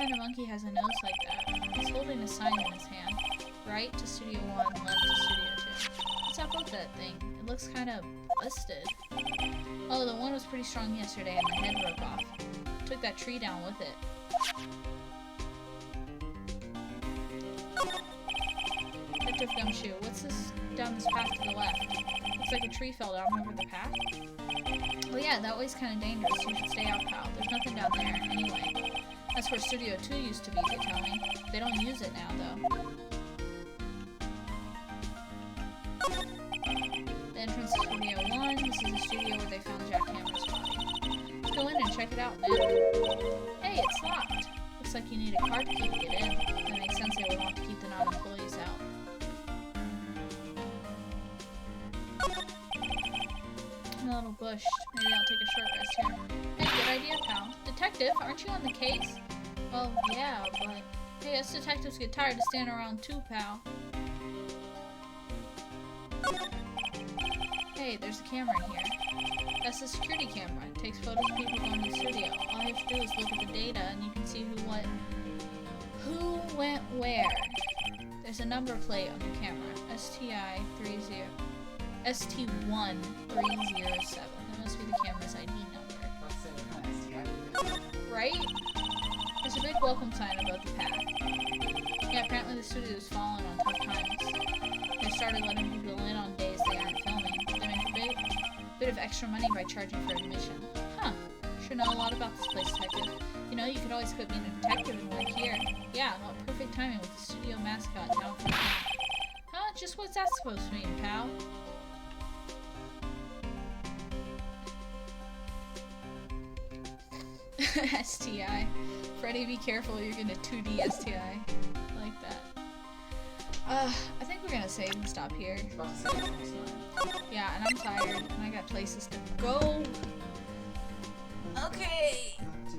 kind of monkey has a nose like that? He's holding a sign in his hand. Right to Studio 1, left to Studio 2. What's up with that thing? It looks kind of busted. Oh, the one was pretty strong yesterday and the head broke off. Took that tree down with it. Detective Gumshoe, what's this down this path to the left? Looks like a tree fell down over the path. Well, yeah, that way's kind of dangerous. You should stay out, pal. There's nothing down there, anyway. That's where Studio 2 used to be, they tell me. They don't use it now, though. The entrance to Studio 1. This is the studio where they found Jack Hammer's body. Let's go in and check it out, man. Hey, it's locked. Looks like you need a card key to get in. That makes sense, they would want to keep the non-employees out. A little bush. Maybe I'll take a short rest here. Hey, good idea, pal. Detective, aren't you on the case? Well, yeah, but... Hey, us detectives get tired of standing around too, pal. Hey, there's a camera here. That's the security camera. It takes photos of people going to the studio. All you have to do is look at the data and you can see who went where. There's a number plate on the camera. STI30. ST1307. That must be the camera's ID number. Right? There's a big welcome sign above the path. Yeah, apparently the studio's fallen on tough times. They started letting people in on days they aren't filming. They make a bit of extra money by charging for admission. Huh. Sure know a lot about this place, detective. You know, you could always quit being a detective and work here. Yeah, well, perfect timing with the studio mascot down for the count. Huh? Just what's that supposed to mean, pal? STI. Freddy, be careful, you're gonna 2D STI. I like that. I think we're gonna save and stop here. Yeah, and I'm tired, and I got places to go. Okay.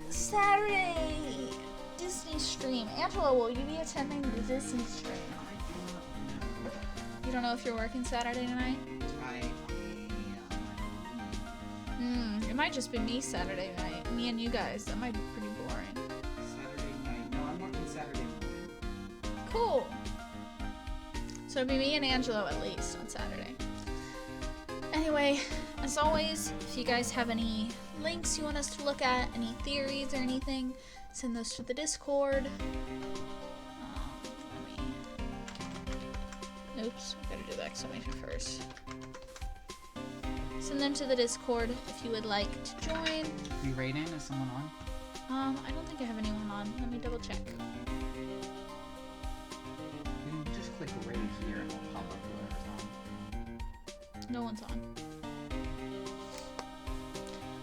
Saturday Disney stream. Angela, will you be attending the Disney stream? You don't know if you're working Saturday night? It might just be me Saturday night. Me and you guys. That might be pretty boring. Saturday night? No, I'm working Saturday morning. Cool. So it'll be me and Angelo at least on Saturday. Anyway, as always, if you guys have any links you want us to look at, any theories or anything, send those to the Discord. Oops, I gotta do the exclamation first. Send them to the Discord if you would like to join. You rating? Is someone on? I don't think I have anyone on. Let me double check. You can just click rate here and it'll pop up whoever's on. No one's on.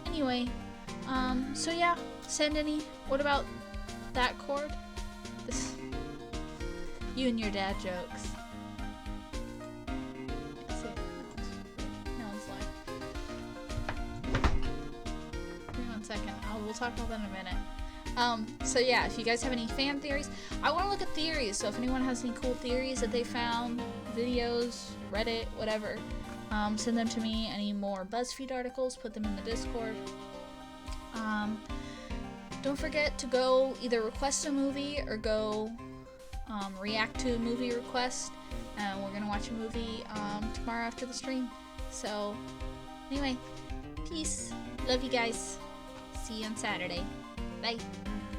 Anyway, so yeah, send any. What about that cord? You and your dad jokes. Second. We'll talk about that in a minute. So yeah, if you guys have any fan theories, I want to look at theories. So if anyone has any cool theories that they found, videos, Reddit, whatever, send them to me. Any more BuzzFeed articles, put them in the Discord. Don't forget to go either request a movie or go react to a movie request. And we're gonna watch a movie tomorrow after the stream. So anyway, peace. Love you guys. See you on Saturday. Bye.